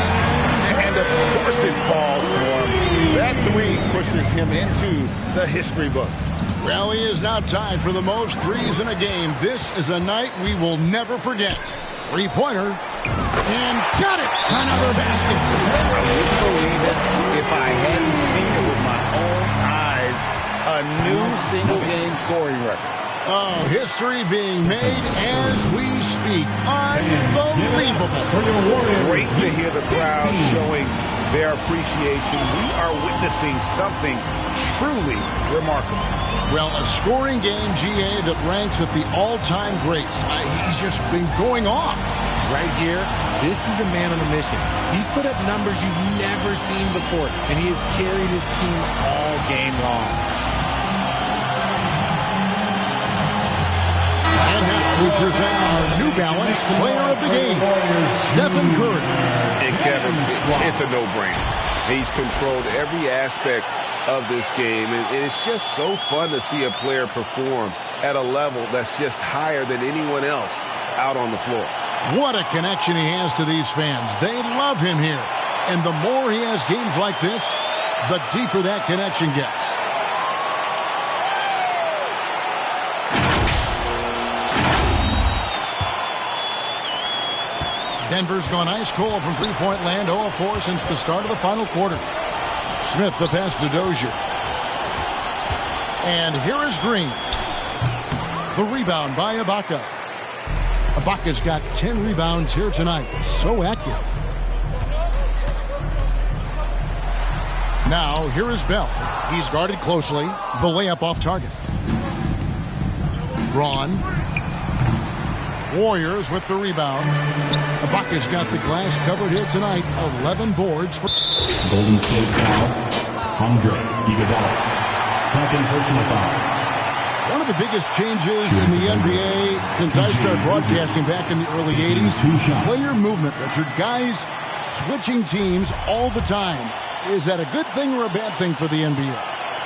And of course it falls for him. That 3 pushes him into the history books. Well, he is now tied for the most threes in a game. This is a night we will never forget. 3-pointer. And got it! Another basket. I wouldn't believe it if I hadn't seen it with my own eyes. A new single-game scoring record. Oh, history being made as we speak. Unbelievable. Great to hear the crowd showing their appreciation. We are witnessing something truly remarkable. Well, a scoring game, GA, that ranks with the all-time greats. He's just been going off. Right here, this is a man on a mission. He's put up numbers you've never seen before, and he has carried his team all game long. And now we present our New Balance player of the game, Stephen Curry. And Kevin, it's a no-brainer. He's controlled every aspect of this game, and it's just so fun to see a player perform at a level that's just higher than anyone else out on the floor. What a connection he has to these fans. They love him here. And the more he has games like this, the deeper that connection gets. Denver's gone ice cold from three-point land, 0 of 4 since the start of the final quarter. Smith the pass to Dozier. And here is Green. The rebound by Ibaka. Ibaka's got 10 rebounds here tonight. So active. Now, here is Bell. He's guarded closely. The layup off target. Braun. Warriors with the rebound. Ibaka's got the glass covered here tonight. 11 boards for Golden State foul. Andre Iguodala. Second personal foul. One of the biggest changes in the NBA since I started broadcasting back in the early 80s, player movement, Richard. Guys switching teams all the time. Is that a good thing or a bad thing for the NBA?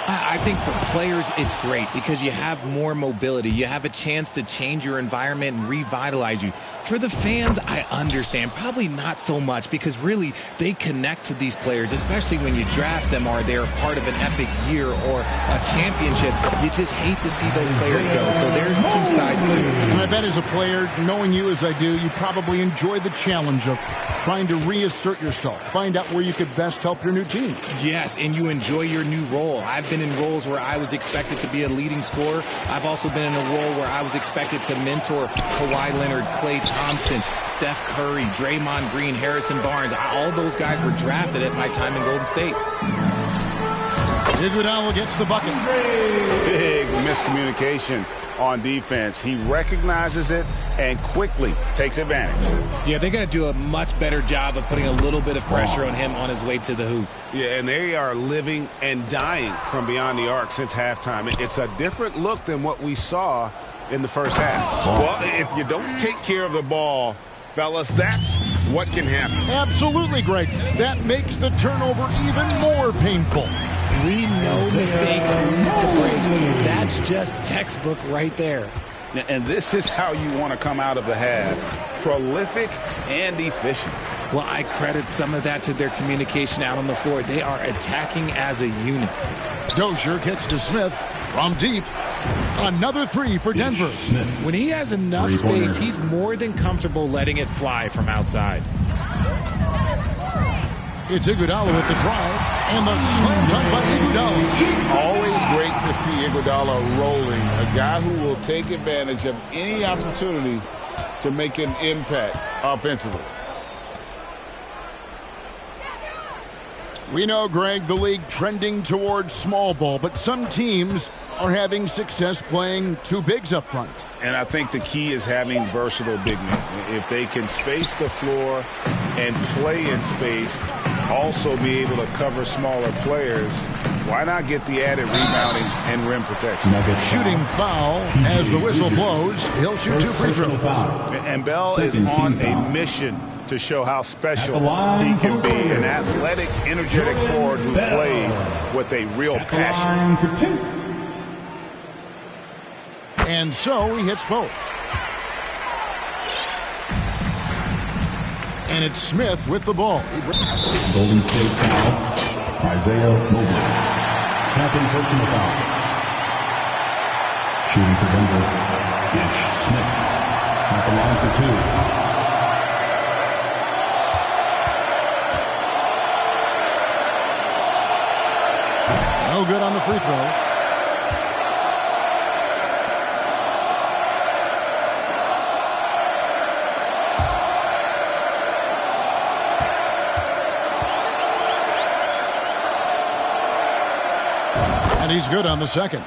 I think for players, it's great because you have more mobility. You have a chance to change your environment and revitalize you. For the fans, I understand. Probably not so much because really they connect to these players, especially when you draft them or they're part of an epic year or a championship. You just hate to see those players go. So there's two sides to it. And I bet as a player, knowing you as I do, you probably enjoy the challenge of trying to reassert yourself, find out where you could best help your new team. Yes, and you enjoy your new role. I've been in roles where I was expected to be a leading scorer. I've also been in a role where I was expected to mentor Kawhi Leonard, Klay Thompson, Steph Curry, Draymond Green, Harrison Barnes. All those guys were drafted at my time in Golden State. Iguodala gets the bucket. Big miscommunication on defense. He recognizes it and quickly takes advantage. Yeah, they're going to do a much better job of putting a little bit of pressure on him on his way to the hoop. Yeah, and they are living and dying from beyond the arc since halftime. It's a different look than what we saw in the first half. Well, if you don't take care of the ball, fellas, that's what can happen. Absolutely, Greg. That makes the turnover even more painful. We know mistakes lead to breaks. That's just textbook right there. And this is how you want to come out of the half. Prolific and efficient. Well, I credit some of that to their communication out on the floor. They are attacking as a unit. Dozier gets to Smith from deep. Another three for Denver. When he has enough space, he's more than comfortable letting it fly from outside. It's Iguodala with the drive, and the slam dunk by Iguodala. Always great to see Iguodala rolling, a guy who will take advantage of any opportunity to make an impact offensively. We know, Greg, the league trending towards small ball, but some teams are having success playing two bigs up front. And I think the key is having versatile big men. If they can space the floor and play in space, also be able to cover smaller players, why not get the added rebounding and rim protection? Shooting foul as the whistle blows. He'll shoot two free throws. And Bell is on a mission to show how special he can be. An athletic, energetic forward who plays with a real passion. And so he hits both. And it's Smith with the ball. Golden State foul. Isaiah Mobley. Second personal foul. Shooting for Denver. Ish Smith. At the line for two. No good on the free throw. And he's good on the second.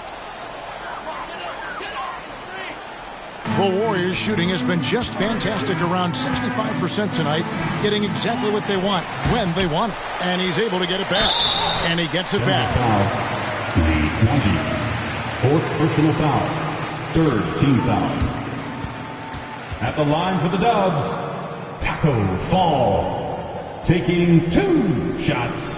The Warriors' shooting has been just fantastic, around 65% tonight, getting exactly what they want, when they want it. And he's able to get it back. And he gets it back. Fourth personal foul. Third team foul. At the line for the Dubs, Taco Fall. Taking 2 shots.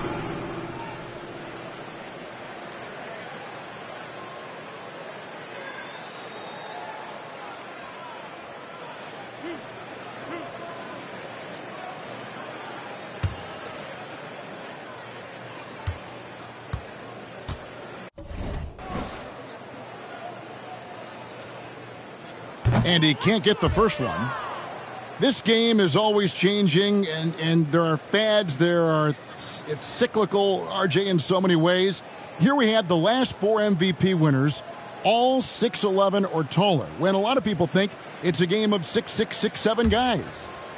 And he can't get the first one. This game is always changing, and there are fads, it's cyclical, RJ, in so many ways. Here we have the last 4 MVP winners, all 6'11" or taller, when a lot of people think it's a game of 6'6", 6'7" guys.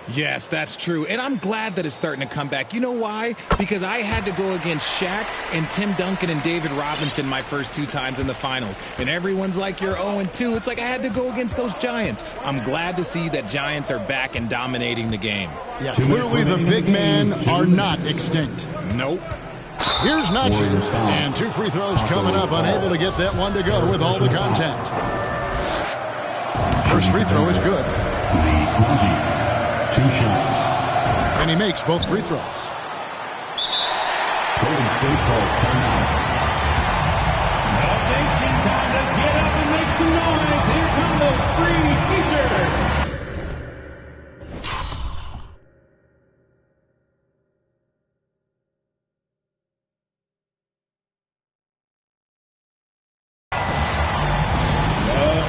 Yes, that's true. And I'm glad that it's starting to come back. You know why? Because I had to go against Shaq and Tim Duncan and David Robinson my first 2 times in the finals. And everyone's like, you're 0-2. It's like I had to go against those Giants. I'm glad to see that Giants are back and dominating the game. Yeah, clearly the big men are not extinct. Nope. Here's Najee. And 2 free throws coming up, unable to get that one to go with all the contact. First free throw is good. 2 shots. And he makes both free throws. Golden State calls timeout.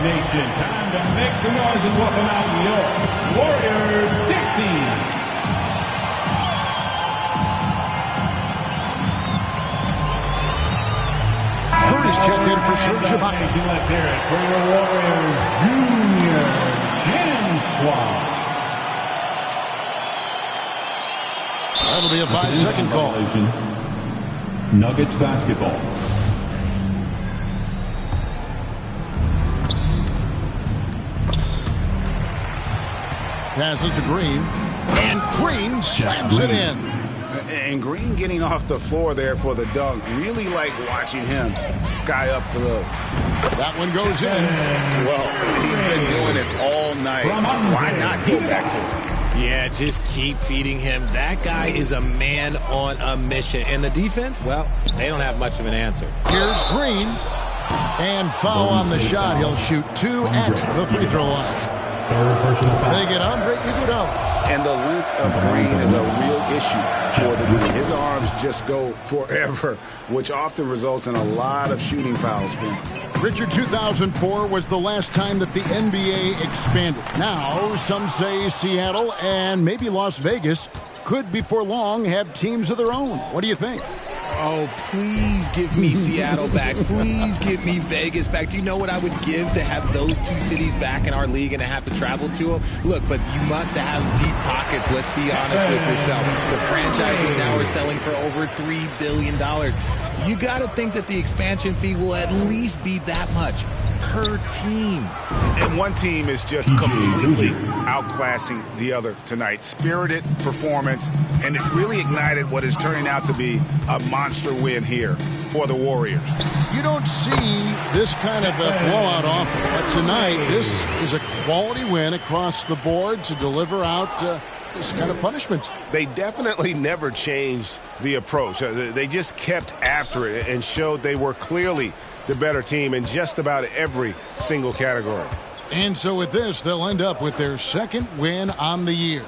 Nation, time to make some noise and welcome out your Warriors, Dixie. Curry's checked in for Serge Ibaka. Let's hear it for your Warriors Junior Gym Squad. That'll be a 5-second call. Nuggets basketball. Passes to Green, and Green slams it in. And Green getting off the floor there for the dunk. Really like watching him sky up for those. That one goes in. Well, he's been doing it all night. Why not go back to it? Yeah, just keep feeding him. That guy is a man on a mission. And the defense, well, they don't have much of an answer. Here's Green. And foul on the shot. He'll shoot 2 at the free throw line. They get Andre Iguodala. And the length of Green is a real issue for the league. His arms just go forever, which often results in a lot of shooting fouls for him. Richard, 2004 was the last time that the NBA expanded. Now, some say Seattle and maybe Las Vegas could before long have teams of their own. What do you think? Oh, please give me Seattle back. Please give me Vegas back. Do you know what I would give to have those two cities back in our league and to have to travel to them? Look, but you must have deep pockets. Let's be honest with yourself. The franchises now are selling for over $3 billion. You got to think that the expansion fee will at least be that much per team. And one team is just completely outclassing the other tonight. Spirited performance, and it really ignited what is turning out to be a monster win here for the Warriors. You don't see this kind of a blowout often, but tonight this is a quality win across the board to deliver out this kind of punishment. They definitely never changed the approach. They just kept after it and showed they were clearly the better team in just about every single category. And so with this, they'll end up with their second win on the year.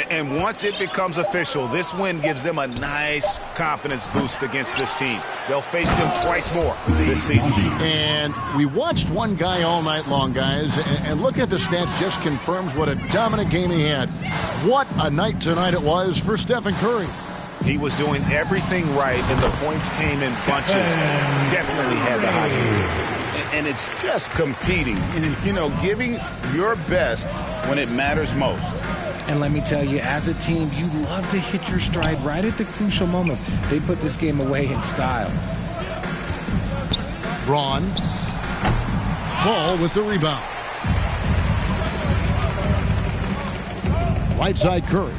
And once it becomes official, this win gives them a nice confidence boost against this team. They'll face them twice more this season. And we watched one guy all night long, guys, and looking at the stats just confirms what a dominant game he had. What a night tonight it was for Stephen Curry. He was doing everything right, and the points came in bunches. Definitely had the high hand. And it's just competing, and, giving your best when it matters most. And let me tell you, as a team, you love to hit your stride right at the crucial moments. They put this game away in style. Braun. Fall with the rebound. Right side Curry.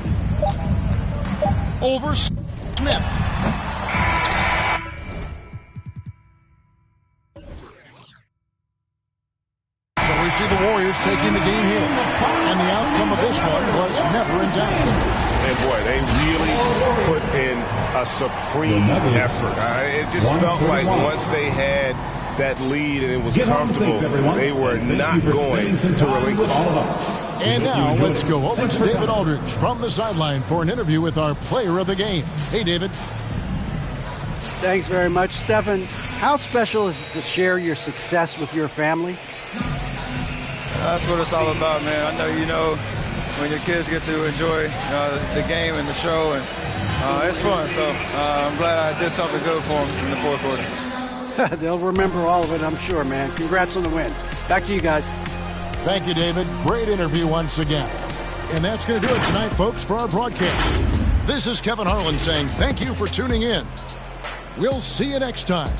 Over Smith. So we see the Warriors taking the game here. And the outcome of this one was never in doubt. And boy, they really put in a supreme effort. It just felt like once they had that lead and it was comfortable, they were not going to relinquish. And now let's go over to David Aldridge from the sideline for an interview with our player of the game. Hey, David. Thanks very much, Stephen. How special is it to share your success with your family? That's what it's all about, man. I know you know when your kids get to enjoy the game and the show, and it's fun. So I'm glad I did something good for them in the fourth quarter. They'll remember all of it, I'm sure, man. Congrats on the win. Back to you guys. Thank you, David. Great interview once again. And that's going to do it tonight, folks, for our broadcast. This is Kevin Harlan saying thank you for tuning in. We'll see you next time.